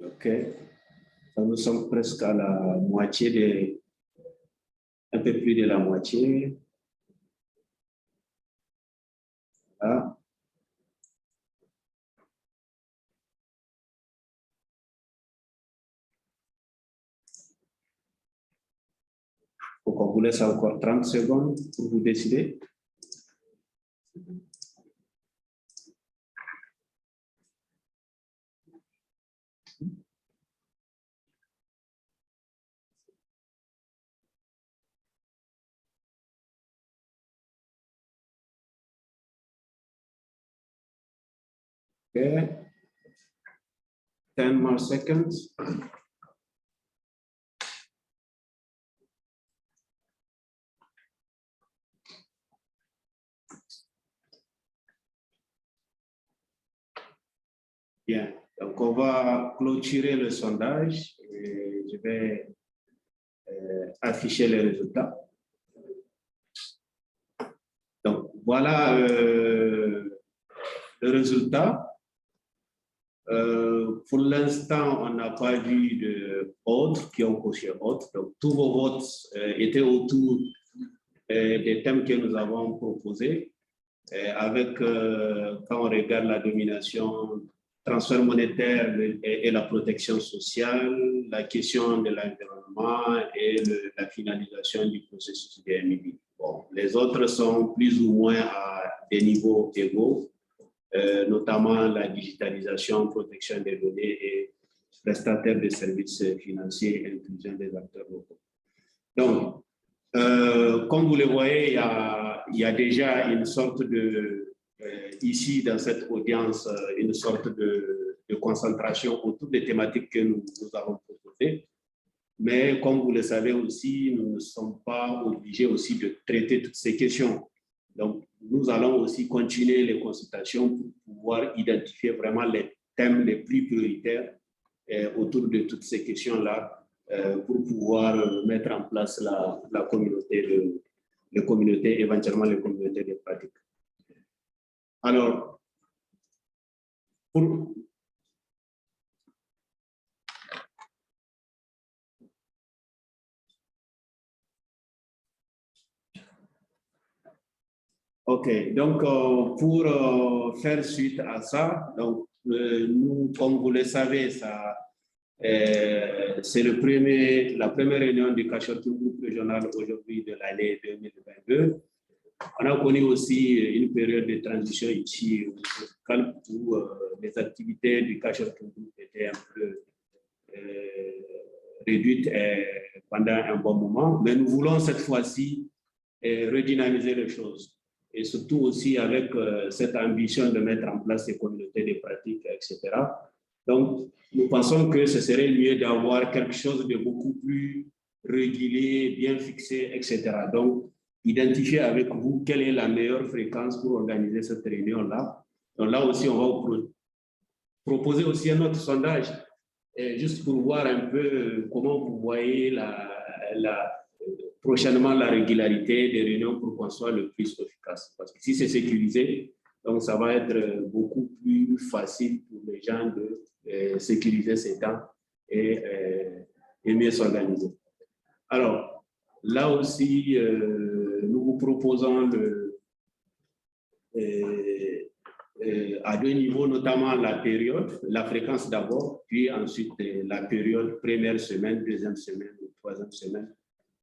OK. Nous sommes presque à la moitié un peu plus de la moitié. Voilà. Donc, on vous laisse encore 30 secondes pour vous décider. Okay. 10 more seconds. Bien, donc on va clôturer le sondage et je vais afficher les résultats. Donc voilà le résultat. Pour l'instant, on n'a pas vu d'autres qui ont coché autres. Donc tous vos votes étaient autour des thèmes que nous avons proposés. Avec, quand on regarde la domination, transfert monétaire et la protection sociale, la question de l'environnement et la finalisation du processus de MIB. Bon, les autres sont plus ou moins à des niveaux égaux, notamment la digitalisation, protection des données et prestataires de services financiers et inclusion des acteurs locaux. Donc, comme vous le voyez, il y a déjà une sorte de, ici dans cette audience, une sorte de concentration autour des thématiques que nous avons proposées. Mais comme vous le savez aussi, nous ne sommes pas obligés aussi de traiter toutes ces questions. Donc, nous allons aussi continuer les consultations pour pouvoir identifier vraiment les thèmes les plus prioritaires autour de toutes ces questions-là pour pouvoir mettre en place la communauté, les communautés, éventuellement les communautés de pratique. Alors, OK, donc pour faire suite à ça, donc, nous, comme vous le savez, c'est la première réunion du Cash-Working Group régional aujourd'hui de l'année 2022. On a connu aussi une période de transition ici où les activités du Cash-Working Group étaient un peu réduites pendant un bon moment, mais nous voulons cette fois-ci redynamiser les choses. Et surtout aussi avec cette ambition de mettre en place des communautés de pratiques, etc. Donc, nous pensons que ce serait mieux d'avoir quelque chose de beaucoup plus régulier, bien fixé, etc. Donc, identifier avec vous quelle est la meilleure fréquence pour organiser cette réunion-là. Donc là aussi, on va vous proposer aussi un autre sondage, juste pour voir un peu comment vous voyez prochainement la régularité des réunions pour qu'on soit le plus efficace. Parce que si c'est sécurisé, donc ça va être beaucoup plus facile pour les gens de sécuriser ces temps et mieux s'organiser. Alors, là aussi, nous vous proposons à deux niveaux, notamment la période, la fréquence d'abord, puis ensuite la période, première semaine, deuxième semaine ou troisième semaine,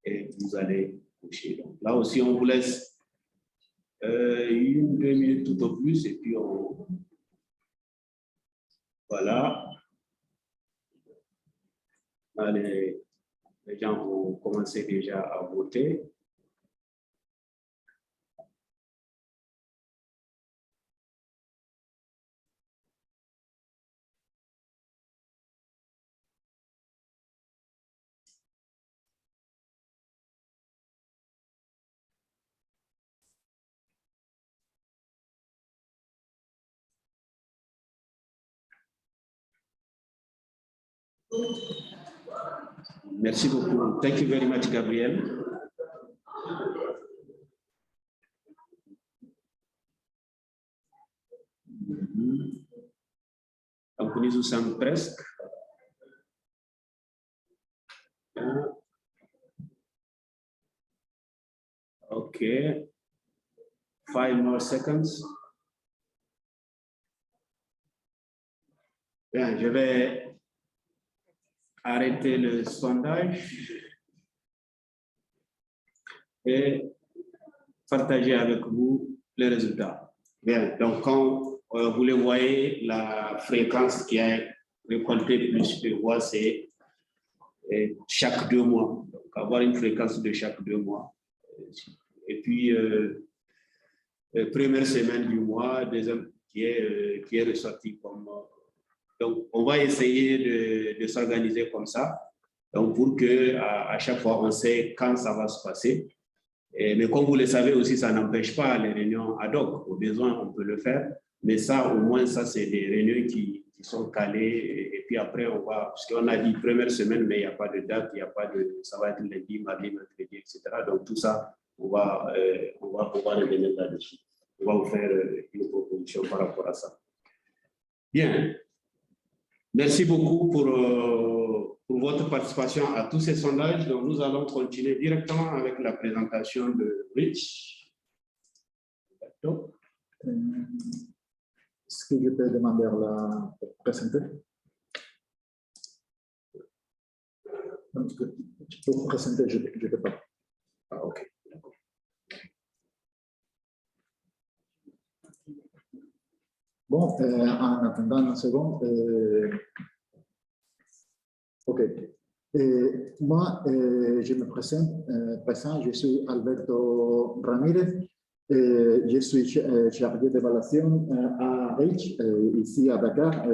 et vous allez coucher. Donc, là aussi, on vous laisse 1-2 minutes tout au plus, et puis on... Voilà. Là, les gens ont commencé déjà à voter. Merci beaucoup. Thank you very much, Gabriel. Donc, nous sommes presque. OK. 5 more seconds. Bien, je vais arrêter le sondage et partager avec vous les résultats. Bien, donc quand vous le voyez, la fréquence qui a récolté plus de voix, c'est chaque 2 mois. Donc avoir une fréquence de chaque 2 mois. Et puis, première semaine du mois, deuxième qui est ressorti comme... Donc, on va essayer de s'organiser comme ça, donc pour qu'à chaque fois, on sait quand ça va se passer. Mais comme vous le savez aussi, ça n'empêche pas les réunions ad hoc. Au besoin, on peut le faire. Mais ça, au moins, ça, c'est des réunions qui sont calées. Et puis après, on va... Parce qu'on a dit première semaine, mais il n'y a pas de date, il n'y a pas de... Ça va être lundi, mardi, mercredi, etc. Donc, tout ça, on va revenir là-dessus. On va vous faire une proposition par rapport à ça. Bien. Merci beaucoup pour votre participation à tous ces sondages. Donc, nous allons continuer directement avec la présentation de Rich. Est-ce que je peux demander à la présenter? Tu peux présenter, je ne peux pas. Ah, OK. Bon, en attendant une seconde, ok. Moi, je me présente, je suis Alberto Ramirez, je suis chargé d'évaluation à REACH, ici à Dakar.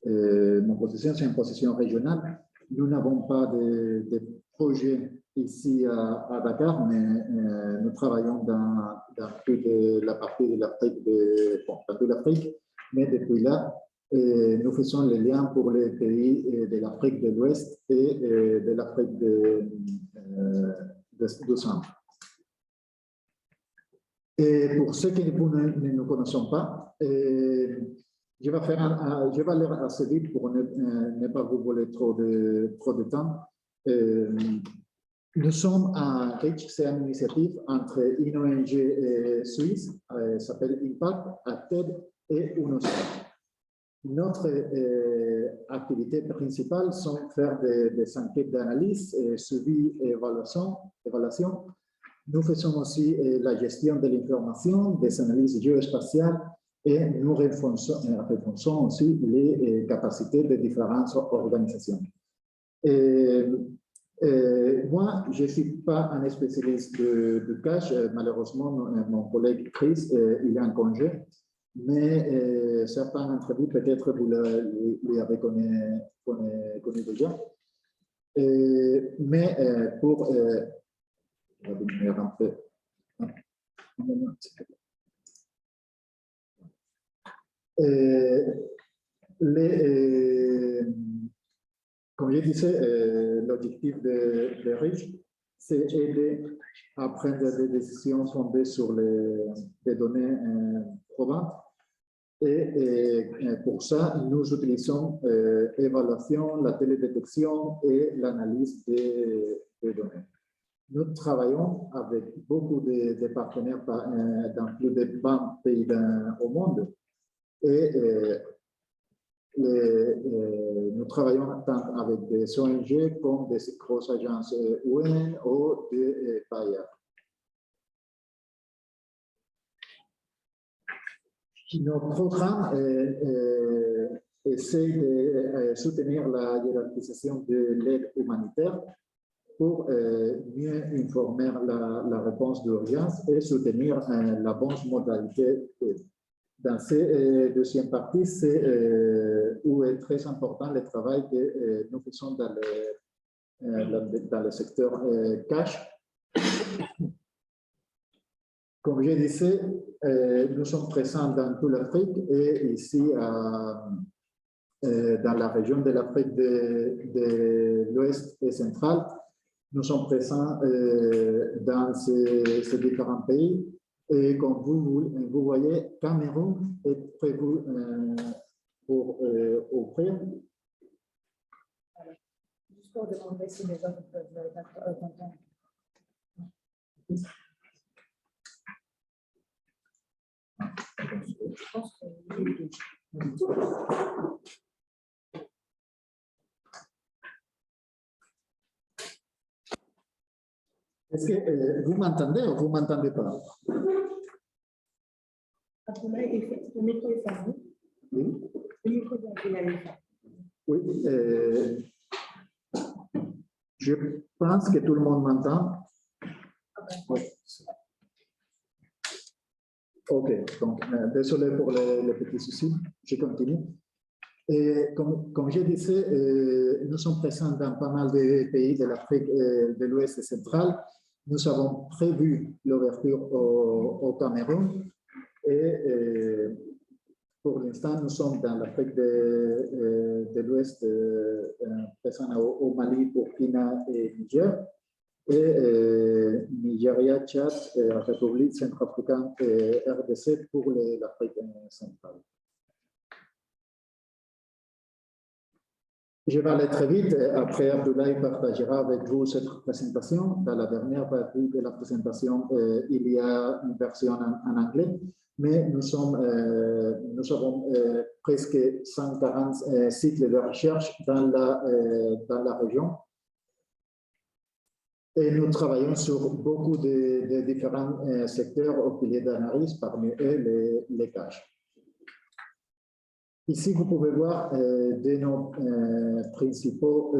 Mon position, c'est une position régionale. Nous n'avons pas de projet ici à Dakar, mais nous travaillons dans toute la partie de l'Afrique, pas de l'Afrique, mais depuis là, nous faisons les liens pour les pays de l'Afrique de l'Ouest et de l'Afrique du Centre. Et pour ceux qui ne nous connaissons pas, je vais aller assez vite pour ne pas vous voler trop de temps. Nous sommes à REACH, c'est une initiative entre une ONG suisse, s'appelle Impact, ACTED et UNOCEF. Notre activité principale, c'est faire des enquêtes d'analyse, suivi et évaluation. Nous faisons aussi la gestion de l'information, des analyses géospatiales et nous renforçons aussi les capacités des différentes organisations. Moi, je ne suis pas un spécialiste de cash. Malheureusement, mon collègue Chris, il est en congé. Mais certains d'entre vous, peut-être, vous l'avez connu déjà. Mais pour... je vais venir un peu. Comme je disais, l'objectif de REACH, c'est aider à prendre des décisions fondées sur des données probantes. Et pour ça, nous utilisons l'évaluation, la télédétection et l'analyse des données. Nous travaillons avec beaucoup de partenaires dans plus de 20 pays au monde. Et nous travaillons tant avec des ONG comme des grosses agences UN ou des bailleurs. Notre programme essaie de soutenir la hiérarchisation de l'aide humanitaire pour mieux informer la réponse d'urgence et soutenir la bonne modalité. Dans cette deuxième partie, c'est où est très important le travail que nous faisons dans le secteur cash. Comme je disais, nous sommes présents dans toute l'Afrique et ici dans la région de l'Afrique de l'Ouest et centrale, nous sommes présents dans ces différents pays. Et comme vous voyez, Cameroun est prévu pour offrir. Juste pour demander si les autres peuvent être contents. Je pense que... Est-ce que vous m'entendez ou vous ne m'entendez pas? Le micro est fermé. Oui. Le micro est fermé. Oui. Je pense que tout le monde m'entend. Oui. Ok, donc désolé pour les petits soucis. Je continue. Et comme je disais, nous sommes présents dans pas mal de pays de l'Afrique de l'Ouest et centrale. Nous avons prévu l'ouverture au Cameroun et pour l'instant, nous sommes dans l'Afrique de l'Ouest, présents au Mali, Burkina et Niger, et Nigeria, Tchad, République centrafricaine et RDC pour l'Afrique centrale. Je vais aller très vite. Après, Abdoulaye partagera avec vous cette présentation. Dans la dernière partie de la présentation, il y a une version en anglais, mais nous avons presque 140 sites de recherche dans la région. Et nous travaillons sur beaucoup de différents secteurs au pilier d'analyse, parmi eux les caches. Ici, vous pouvez voir de nos principaux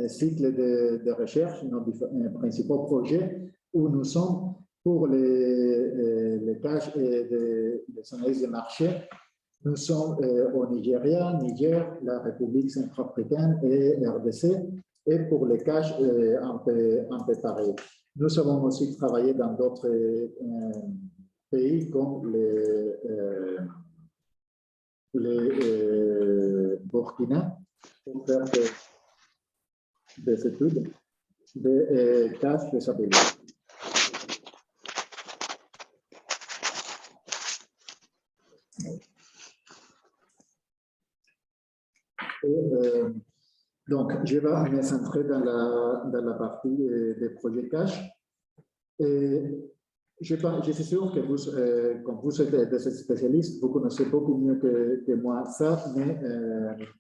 cycles de recherche, nos principaux projets où nous sommes pour les caches et les analyses de marché. Nous sommes au Nigeria, Niger, la République centrafricaine et RDC. Et pour les caches, un peu pareil. Nous avons aussi travaillé dans d'autres pays comme les Burkina pour faire des études de caches de stabilité. Donc, je vais me centrer dans la partie des projets cash. Et je suis sûr que vous, comme vous êtes des spécialistes, vous connaissez beaucoup mieux que moi ça, mais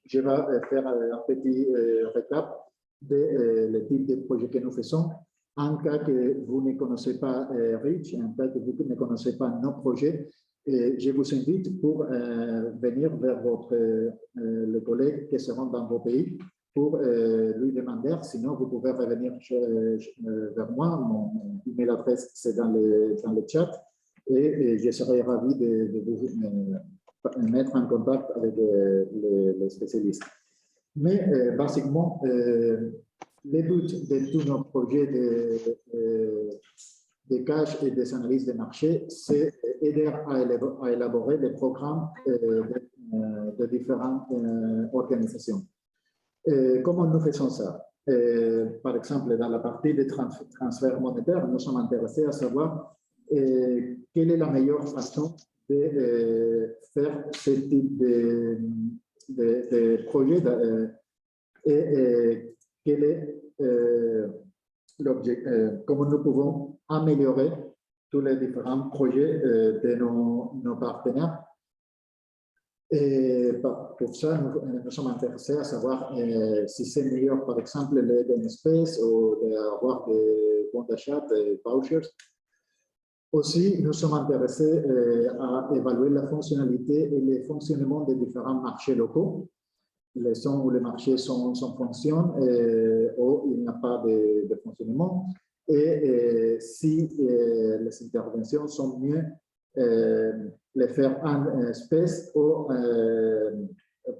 je vais faire un petit récap des types de projets que nous faisons. En cas que vous ne connaissez pas REACH, en cas que vous ne connaissez pas nos projets, je vous invite pour venir vers les collègues qui seront dans vos pays pour lui demander. Sinon, vous pouvez revenir vers moi. Mon email adresse, c'est dans le chat. Et je serai ravi de vous mettre en contact avec les spécialistes. Mais basiquement, le but de tous nos projets de cash et des analyses de marché, c'est aider à élaborer des programmes de différentes organisations. Comment nous faisons ça? Par exemple, dans la partie des transferts monétaires, nous sommes intéressés à savoir quelle est la meilleure façon de faire ce type de projet et quel est l'objectif, comment nous pouvons améliorer tous les différents projets de nos partenaires. Et pour ça, nous sommes intéressés à savoir si c'est meilleur, par exemple, l'aide en espèces ou d'avoir des bons d'achat, des vouchers. Aussi, nous sommes intéressés à évaluer la fonctionnalité et le fonctionnement des différents marchés locaux, les zones où les marchés fonctionnent où il n'y a pas de fonctionnement, et si les interventions sont mieux les faire en espèces ou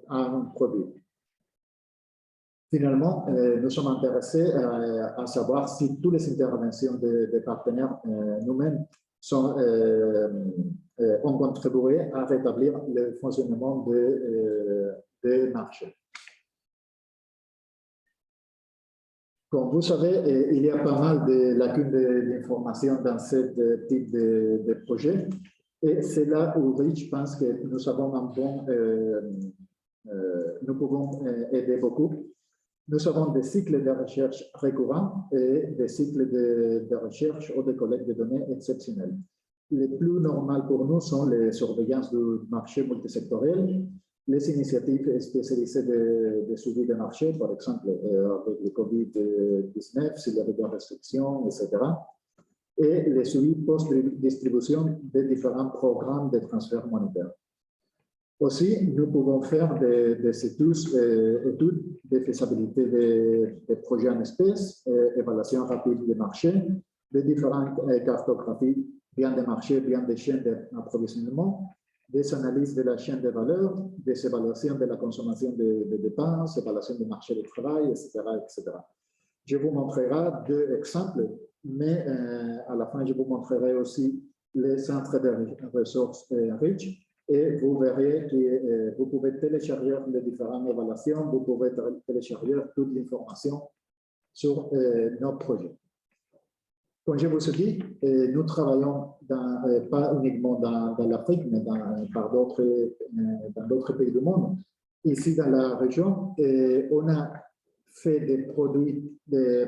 en produit. Finalement, nous sommes intéressés à savoir si toutes les interventions des partenaires nous-mêmes ont contribué à rétablir le fonctionnement des marchés. Comme vous savez, il y a pas mal de lacunes d'informations dans ce type de projet. Et c'est là où REACH pense que nous avons un bon, nous pouvons aider beaucoup. Nous avons des cycles de recherche récurrents et des cycles de recherche ou de collecte de données exceptionnels. Les plus normaux pour nous sont les surveillances du marché multisectoriel, les initiatives spécialisées de suivi des marchés, par exemple avec le COVID-19, s'il y avait des restrictions, etc. Et les suivis post-distribution des différents programmes de transfert monétaire. Aussi, nous pouvons faire des études de faisabilité des projets en espèces, évaluation rapide des marchés, de différentes cartographies, bien des marchés, bien des chaînes d'approvisionnement, des analyses de la chaîne de valeur, des évaluations de la consommation de dépenses, évaluation du marché du travail, etc., etc. Je vous montrerai deux exemples, mais à la fin, je vous montrerai aussi les centres de ressources REACH et vous verrez que vous pouvez télécharger les différentes évaluations, vous pouvez télécharger toute l'information sur nos projets. Comme je vous ai dit, nous travaillons pas uniquement dans l'Afrique, mais dans d'autres pays du monde. Ici, dans la région, on a fait des produits, des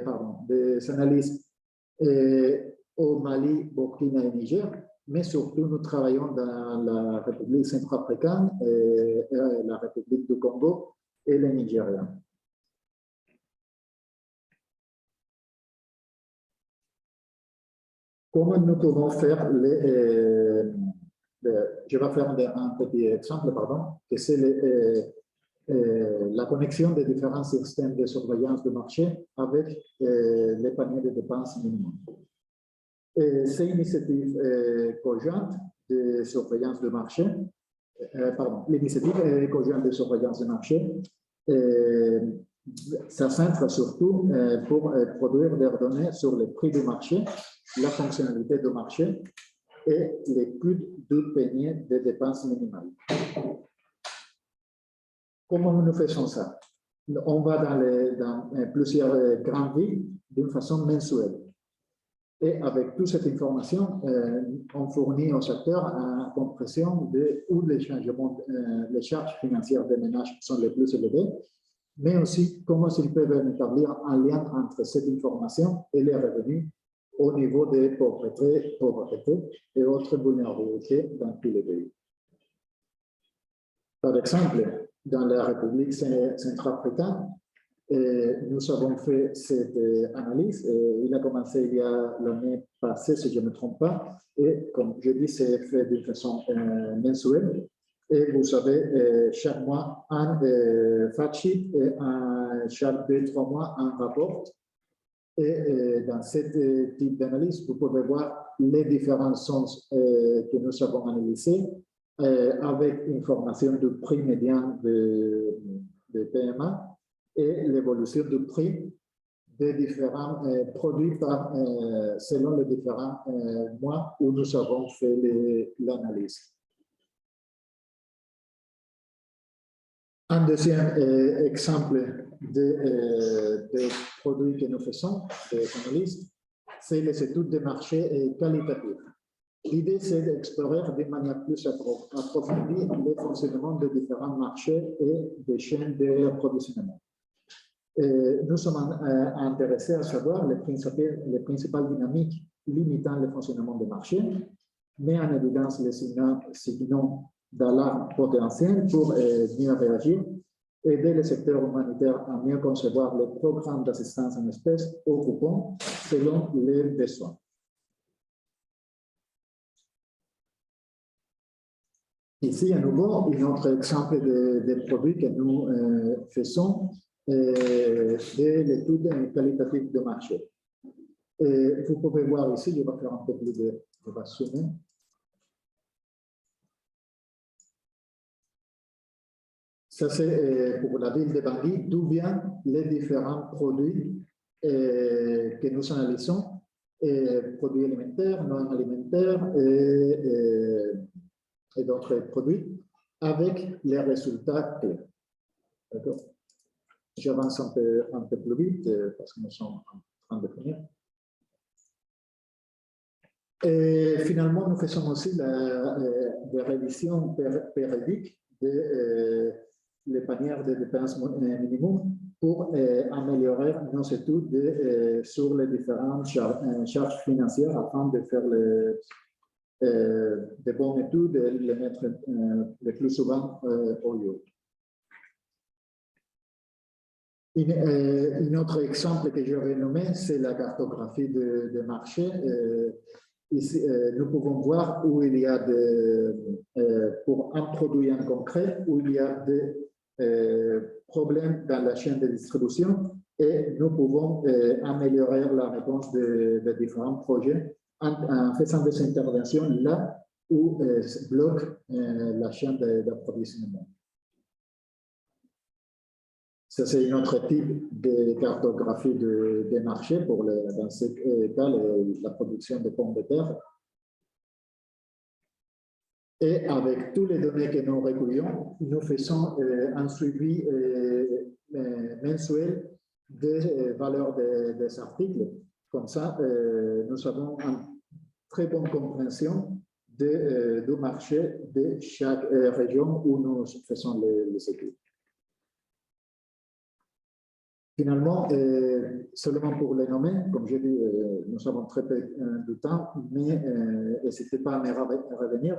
analyses au Mali, Burkina et Niger, mais surtout nous travaillons dans la République centrafricaine, la République du Congo et le Nigeria. comment nous pouvons faire je vais faire un petit exemple, pardon, que c'est la connexion des différents systèmes de surveillance de marché avec les paniers de dépenses minimum. Ces initiatives conjointes de surveillance de marché, l'initiative conjointe de surveillance de marché, ça centre surtout pour produire des données sur les prix du marché, la fonctionnalité du marché et les coûts du panier de dépenses minimales. Comment nous faisons ça? On va dans plusieurs grandes villes d'une façon mensuelle. Et avec toute cette information, on fournit aux acteurs une compression de où les changements, les charges financières des ménages sont les plus élevées, mais aussi comment ils peuvent établir un lien entre cette information et les revenus au niveau des pauvretés et autres vulnérabilités dans tous les pays. Par exemple, dans la République centrafricaine, nous avons fait cette analyse. Il a commencé il y a l'année passée, si je ne me trompe pas, et comme je dis, c'est fait d'une façon mensuelle. Et vous savez, chaque mois, un fact sheet et chaque 2-3 mois, un rapport. Et dans ce type d'analyse, vous pouvez voir les différents sens que nous avons analysés avec une formation du prix médian de PMA et l'évolution du prix des différents produits selon les différents mois où nous avons fait l'analyse. Un deuxième exemple de produits que nous faisons, des analystes, c'est les études de marché qualitatives. L'idée, c'est d'explorer de manière plus approfondie le fonctionnement de différents marchés et des chaînes d'approvisionnement. Nous sommes intéressés à savoir les principales dynamiques limitant le fonctionnement des marchés, mais en évidence les signaux d'alarme potentiels pour mieux réagir, aider les secteurs humanitaires à mieux concevoir les programmes d'assistance en espèces aux coupons selon les besoins. Ici, à nouveau, un autre exemple de produits que nous faisons de l'étude qualitative de marché. Vous pouvez voir ici, je vais faire un peu plus de zoomer. Ça, c'est pour la ville de Bangui, d'où viennent les différents produits que nous analysons, produits alimentaires, non alimentaires et d'autres produits, avec les résultats clés. D'accord? J'avance un peu plus vite parce que nous sommes en train de finir. Et finalement, nous faisons aussi des révisions périodiques les paniers de dépenses minimum pour améliorer nos études sur les différentes charges financières afin de faire de bonnes études et les mettre le plus souvent au lieu. Un autre exemple que je vais nommer, c'est la cartographie de marché. Ici, nous pouvons voir où il y a pour un produit en concret, où il y a des problèmes dans la chaîne de distribution et nous pouvons améliorer la réponse de différents projets en faisant des interventions là où bloque la chaîne d'approvisionnement. Ça, c'est un autre type de cartographie des marchés pour, dans ce cas, la production de pommes de terre. Et avec toutes les données que nous recueillons, nous faisons un suivi mensuel des valeurs des articles. Comme ça, nous avons une très bonne compréhension du marché de chaque région où nous faisons les études. Finalement, seulement pour les nommer, comme j'ai dit, nous avons très peu de temps, mais n'hésitez pas à me revenir.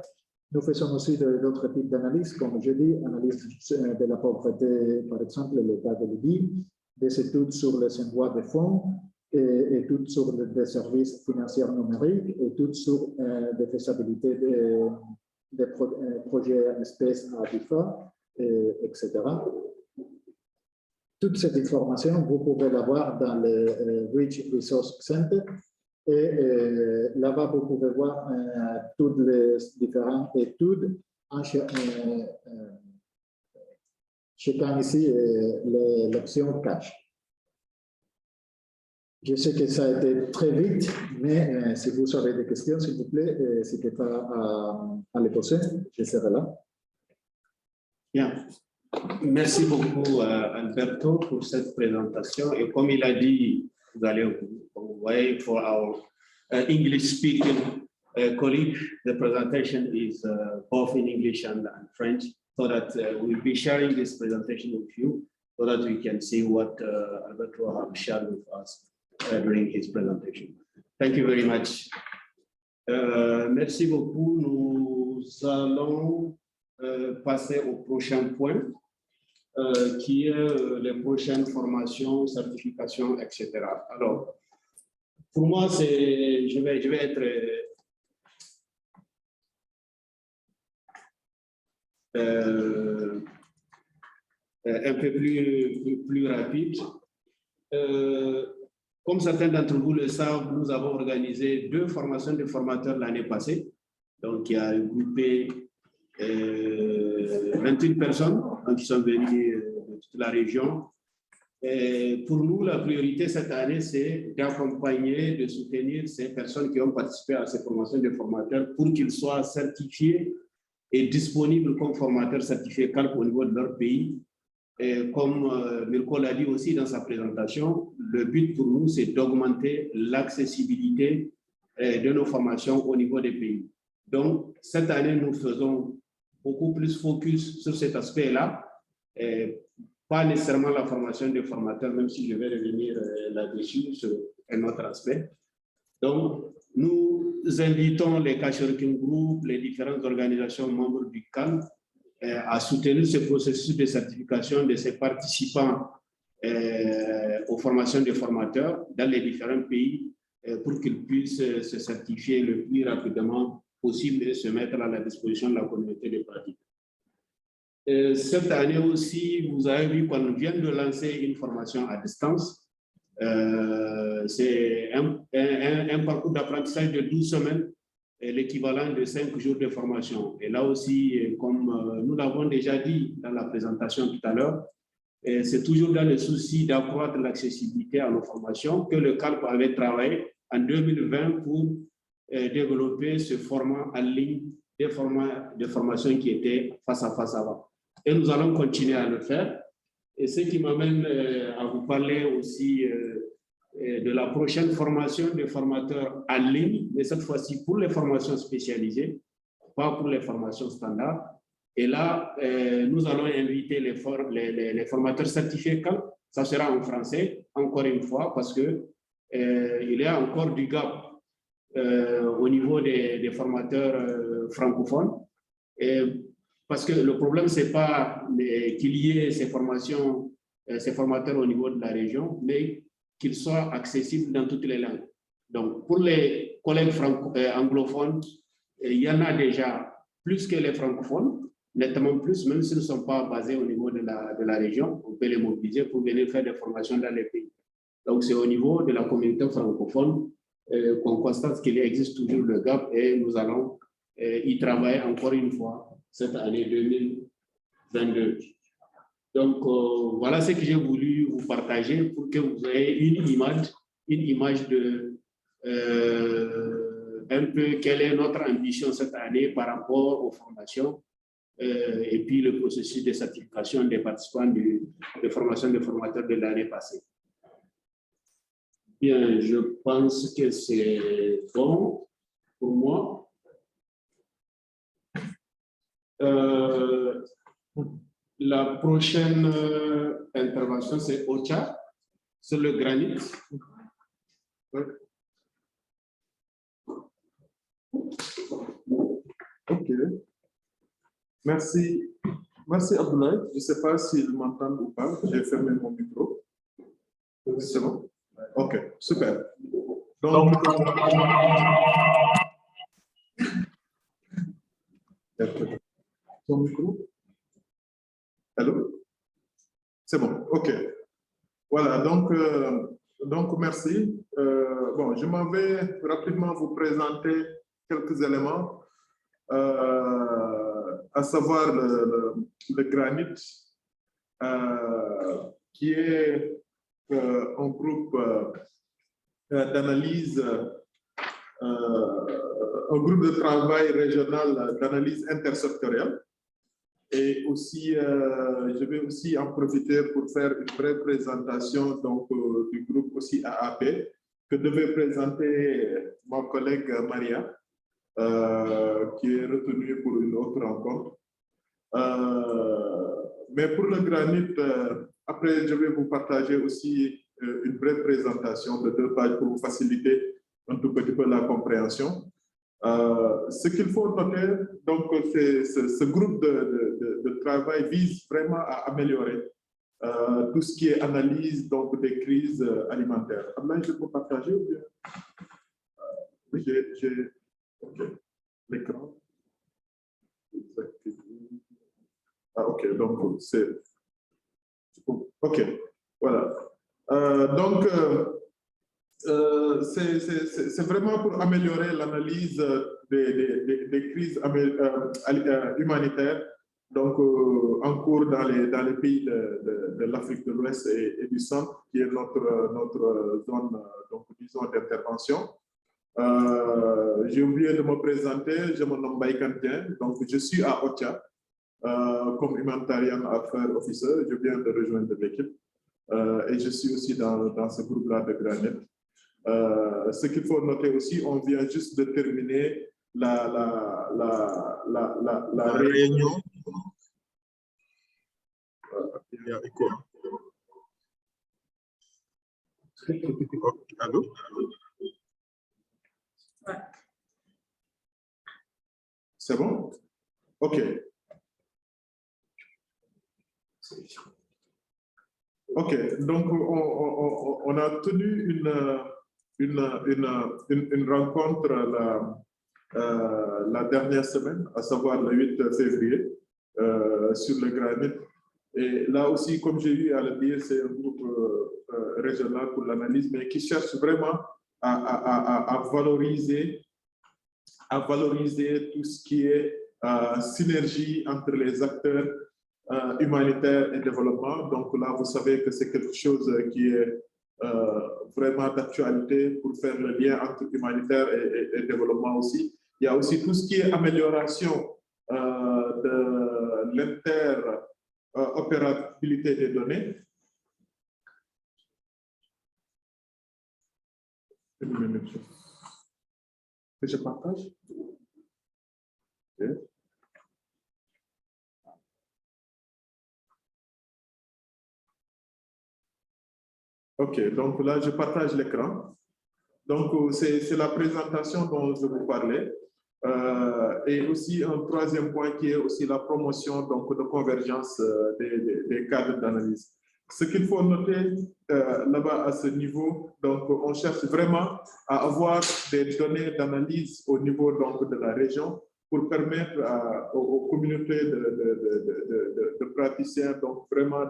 Nous faisons aussi d'autres types d'analyses, comme je dis, analyse de la pauvreté, par exemple, l'état de Libye, des études sur les envois de fonds, études sur des services financiers numériques, études sur des faisabilités des projets en espèces à DIFA, etc. Toute cette information, vous pouvez l'avoir dans le Rich Resource Center. Et là-bas, vous pouvez voir toutes les différentes études en chacun ici l'option cash. Je sais que ça a été très vite, mais si vous avez des questions, s'il vous plaît, n'hésitez pas à les poser, je serai là. Bien. Merci beaucoup, Alberto, pour cette présentation. Et comme il a dit, vous allez wait for our English-speaking colleague. The presentation is both in English and French, so that we'll be sharing this presentation with you, so that we can see what Alberto has shared with us during his presentation. Thank you very much. Merci beaucoup. Nous allons passer au prochain point, qui est les prochaines formations, certifications, etc. Alors, pour moi, je vais être un peu plus rapide. Comme certains d'entre vous le savent, nous avons organisé 2 formations de formateurs l'année passée, donc qui a regroupé 21 personnes qui sont venues de toute la région. Et pour nous, la priorité cette année, c'est d'accompagner, de soutenir ces personnes qui ont participé à ces formations de formateurs pour qu'ils soient certifiés et disponibles comme formateurs certifiés CALP au niveau de leur pays. Et comme Mirko l'a dit aussi dans sa présentation, le but pour nous, c'est d'augmenter l'accessibilité de nos formations au niveau des pays. Donc, cette année, nous faisons beaucoup plus focus sur cet aspect-là, pas nécessairement la formation des formateurs, même si je vais revenir là-dessus sur un autre aspect. Donc, nous invitons les Cash Working Group, les différentes organisations membres du CALP à soutenir ce processus de certification de ces participants aux formations des formateurs dans les différents pays pour qu'ils puissent se certifier le plus rapidement possible et se mettre à la disposition de la communauté de pratique. Cette année aussi, vous avez vu qu'on vient de lancer une formation à distance. C'est un parcours d'apprentissage de 12 semaines, l'équivalent de 5 jours de formation. Et là aussi, comme nous l'avons déjà dit dans la présentation tout à l'heure, c'est toujours dans le souci d'accroître l'accessibilité à nos formations que le CALP avait travaillé en 2020 pour développer ce format en ligne des formats de formation qui étaient face à face avant. Et nous allons continuer à le faire. Et ce qui m'amène à vous parler aussi de la prochaine formation de formateurs en ligne, mais cette fois-ci pour les formations spécialisées, pas pour les formations standards. Et là, nous allons inviter les formateurs certifiés CALP. Ça sera en français, encore une fois, parce que il y a encore du gap au niveau des formateurs francophones. Parce que le problème, ce n'est pas qu'il y ait ces formations, ces formateurs au niveau de la région, mais qu'ils soient accessibles dans toutes les langues. Donc, pour les collègues anglophones, il y en a déjà plus que les francophones, nettement plus, même s'ils ne sont pas basés au niveau de la région, on peut les mobiliser pour venir faire des formations dans les pays. Donc, c'est au niveau de la communauté francophone qu'on constate qu'il existe toujours le gap et nous allons y travailler encore une fois cette année 2022. Donc, voilà ce que j'ai voulu vous partager pour que vous ayez une image de un peu quelle est notre ambition cette année par rapport aux formations et puis le processus de certification des participants de formation des formateurs de l'année passée. Bien, je pense que c'est bon pour moi. La prochaine intervention, c'est Ocha, sur le granit. Ok. Merci. Merci Abdoulaye. Je ne sais pas s'ils m'entendent ou pas. J'ai fermé mon micro. C'est bon? OK, super. Donc, ton micro? Allô? C'est bon, OK. Voilà, donc merci. Bon, je m'en vais rapidement vous présenter quelques éléments, à savoir le granit, qui est un groupe d'analyse, un groupe de travail régional d'analyse intersectorielle. Et aussi, je vais aussi en profiter pour faire une brève présentation donc, du groupe aussi AAP, que devait présenter mon collègue Maria, qui est retenue pour une autre rencontre. Mais pour le granit, après, je vais vous partager aussi une brève présentation de 2 pages pour vous faciliter un tout petit peu la compréhension. Ce qu'il faut noter, donc, ce groupe de travail vise vraiment à améliorer tout ce qui est analyse donc, des crises alimentaires. Là, je peux partager ou bien? Oui, j'ai l'écran. Ah, OK, donc c'est... OK, voilà. Donc, c'est vraiment pour améliorer l'analyse des crises humanitaires donc, en cours dans les pays de l'Afrique de l'Ouest et du Centre, qui est notre zone donc, disons, d'intervention. J'ai oublié de me présenter, je me nomme Baïkantien, donc je suis à Ocha comme humanitarian affaires officer, je viens de rejoindre l'équipe et je suis aussi dans ce groupe-là de Granit. Ce qu'il faut noter aussi, on vient juste de terminer la réunion. Allô? C'est bon? OK. OK, donc on a tenu une rencontre la dernière semaine, à savoir le 8 février, sur le granit. Et là aussi, comme j'ai eu à le dire, c'est un groupe régional pour l'analyse, mais qui cherche vraiment à valoriser tout ce qui est synergie entre les acteurs humanitaire et développement. Donc là, vous savez que c'est quelque chose qui est vraiment d'actualité pour faire le lien entre humanitaire et développement aussi. Il y a aussi tout ce qui est amélioration de l'interopérabilité des données. Une minute. Que je partage? Okay. OK, donc là, je partage l'écran. Donc, c'est la présentation dont je vous parlais. Et aussi un troisième point qui est aussi la promotion donc, de convergence des cadres d'analyse. Ce qu'il faut noter là-bas à ce niveau, donc on cherche vraiment à avoir des données d'analyse au niveau donc, de la région pour permettre aux communautés de praticiens donc, vraiment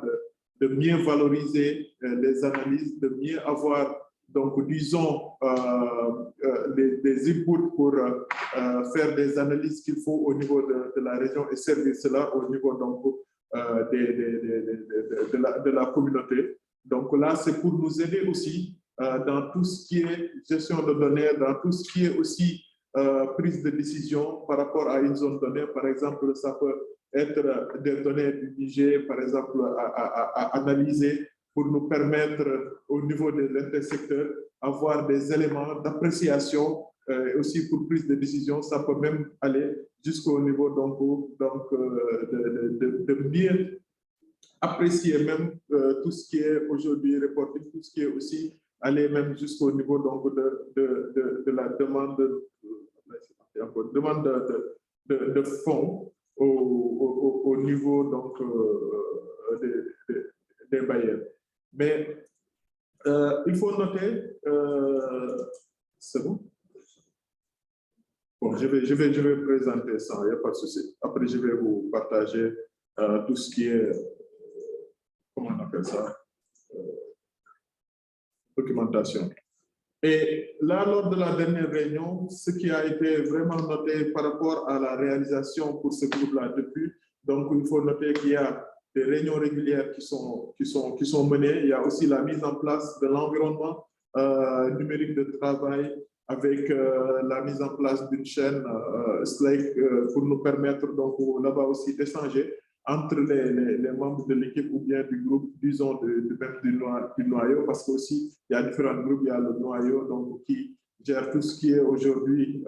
de mieux valoriser les analyses, de mieux avoir, donc, disons, des inputs pour faire des analyses qu'il faut au niveau de la région et servir cela au niveau donc, de la communauté. Donc là, c'est pour nous aider aussi dans tout ce qui est gestion de données, dans tout ce qui est aussi prise de décision par rapport à une zone donnée. Par exemple, ça peut être des données du Niger, par exemple, à analyser pour nous permettre, au niveau de l'intersecteur, avoir des éléments d'appréciation aussi pour prise de décision. Ça peut même aller jusqu'au niveau de mieux apprécier même tout ce qui est aujourd'hui reporting, tout ce qui est aussi aller même jusqu'au niveau donc, de la demande de fonds au niveau donc, des bailleurs. Mais Il faut noter, c'est bon? Bon, je vais présenter ça, il n'y a pas de souci. Après, je vais vous partager tout ce qui est, comment on appelle ça, documentation. Et là, lors de la dernière réunion, ce qui a été vraiment noté par rapport à la réalisation pour ce groupe-là depuis, donc il faut noter qu'il y a des réunions régulières qui sont menées. Il y a aussi la mise en place de l'environnement numérique de travail avec la mise en place d'une chaîne Slack pour nous permettre donc là-bas aussi d'échanger entre les membres de l'équipe ou bien du groupe, disons, du noyau, parce qu'aussi, il y a différents groupes, il y a le noyau donc, qui gère tout ce qui est aujourd'hui,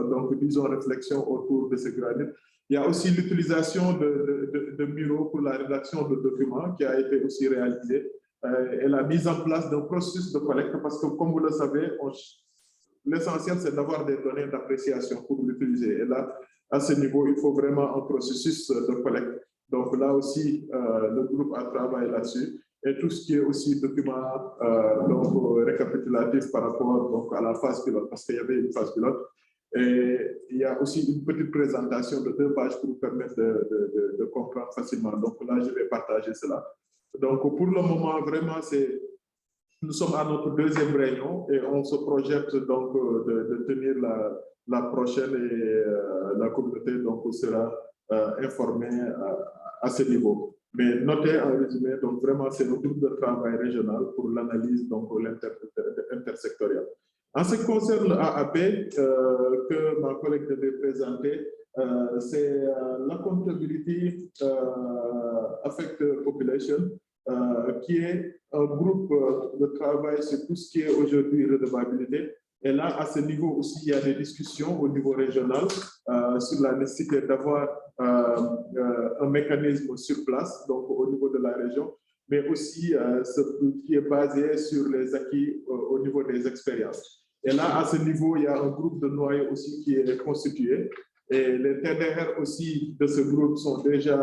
donc, disons, réflexion autour de ce granit. Il y a aussi l'utilisation de bureaux pour la rédaction de documents qui a été aussi réalisée et la mise en place d'un processus de collecte, parce que, comme vous le savez, l'essentiel, c'est d'avoir des données d'appréciation pour l'utiliser. Et là, à ce niveau, il faut vraiment un processus de collecte. Donc là aussi, le groupe a travaillé là-dessus. Et tout ce qui est aussi document récapitulatif par rapport donc, à la phase pilote, parce qu'il y avait une phase pilote. Et il y a aussi une petite présentation de 2 pages pour vous permettre de comprendre facilement. Donc là, je vais partager cela. Donc pour le moment, vraiment, nous sommes à notre 2e réunion et on se projette donc de tenir la prochaine et la communauté donc, sera informée à ce niveau. Mais notez en résumé, donc vraiment c'est le groupe de travail régional pour l'analyse donc intersectorielle. En ce qui concerne l'AAP que ma collègue devait présenter, c'est l'Accountability Affected Population, qui est un groupe de travail sur tout ce qui est aujourd'hui redevabilité. Et là, à ce niveau aussi, il y a des discussions au niveau régional sur la nécessité d'avoir un mécanisme sur place, donc au niveau de la région, mais aussi ce qui est basé sur les acquis au niveau des expériences. Et là, à ce niveau, il y a un groupe de noyaux aussi qui est constitué. Et les TDR aussi de ce groupe sont déjà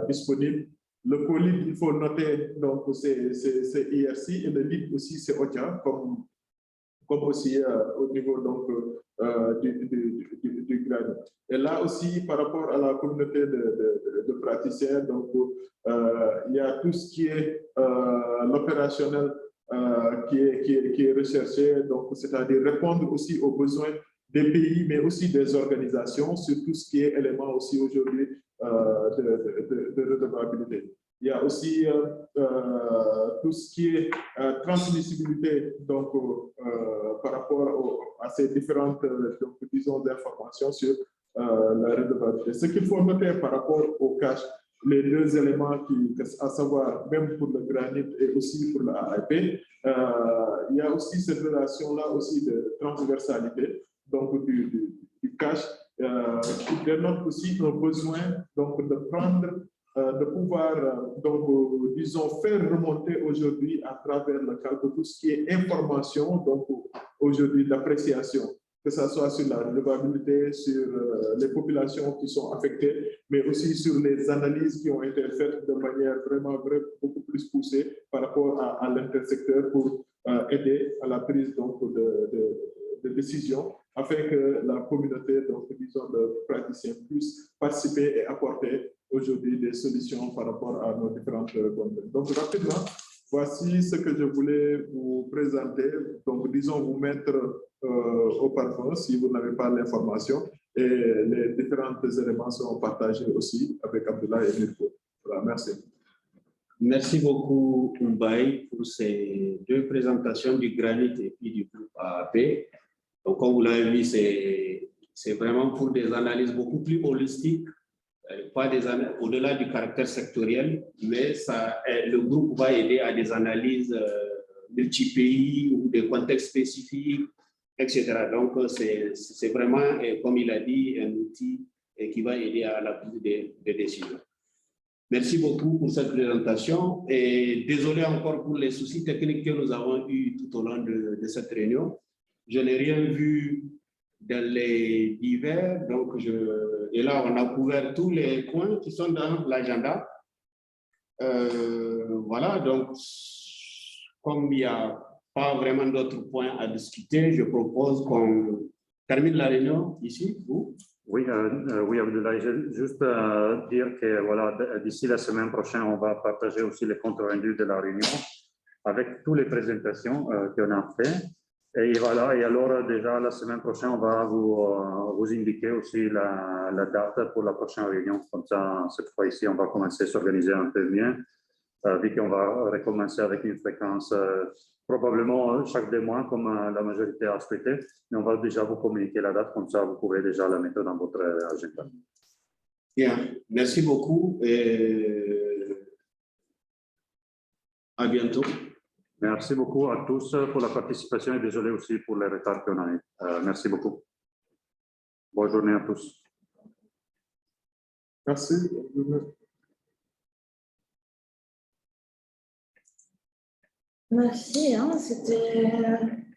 disponibles. Le co-lead, il faut noter, donc c'est IRC et le lead aussi c'est OTIA, comme aussi au niveau donc, du grade. Et là aussi, par rapport à la communauté de praticiens, donc, il y a tout ce qui est l'opérationnel qui est recherché, donc c'est-à-dire répondre aussi aux besoins des pays, mais aussi des organisations sur tout ce qui est élément aussi aujourd'hui de redevabilité. Il y a aussi tout ce qui est transmissibilité donc, par rapport à ces différentes donc, disons, informations sur la redevabilité. Ce qu'il faut noter par rapport au cash, les 2 éléments, à savoir même pour le granit et aussi pour la AIP, il y a aussi cette relation-là aussi de transversalité donc du cash qui dénote aussi un besoin donc, de prendre de pouvoir, donc, disons, faire remonter aujourd'hui à travers le cadre tout ce qui est information, donc aujourd'hui d'appréciation, que ce soit sur la redevabilité, sur les populations qui sont affectées, mais aussi sur les analyses qui ont été faites de manière vraiment beaucoup plus poussée par rapport à l'intersecteur pour aider à la prise donc, de décision afin que la communauté, donc, disons, de praticiens puisse participer et apporter aujourd'hui des solutions par rapport à nos différentes contraintes. Donc, rapidement, voici ce que je voulais vous présenter. Donc, disons, vous mettre au parfum si vous n'avez pas l'information. Et les différents éléments seront partagés aussi avec Abdullah et Mirko. Voilà, merci. Merci beaucoup, Mbaye, pour ces 2 présentations du granit et puis du groupe AAP. Donc, comme vous l'avez vu, c'est vraiment pour des analyses beaucoup plus holistiques, pas au-delà du caractère sectoriel, mais le groupe va aider à des analyses multi-pays ou des contextes spécifiques, etc. Donc, c'est vraiment, comme il a dit, un outil qui va aider à la prise des décisions. Merci beaucoup pour cette présentation et désolé encore pour les soucis techniques que nous avons eus tout au long de cette réunion. Je n'ai rien vu dans les divers, donc et là on a couvert tous les points qui sont dans l'agenda. Voilà, donc comme il n'y a pas vraiment d'autres points à discuter, je propose qu'on termine la réunion ici. Vous? Oui, oui, Abdoulaye, juste dire que voilà, d'ici la semaine prochaine, on va partager aussi les comptes rendus de la réunion avec toutes les présentations qu'on a fait. Et voilà, et alors déjà la semaine prochaine, on va vous indiquer aussi la date pour la prochaine réunion. Comme ça, cette fois-ci, on va commencer à s'organiser un peu mieux, vu qu'on va recommencer avec une fréquence probablement chaque 2 mois, comme la majorité a souhaité. Mais on va déjà vous communiquer la date, comme ça vous pouvez déjà la mettre dans votre agenda. Bien, merci beaucoup et à bientôt. Merci beaucoup à tous pour la participation et désolé aussi pour les retards qu'on a eu. Merci beaucoup. Bonne journée à tous. Merci. Merci, hein, c'était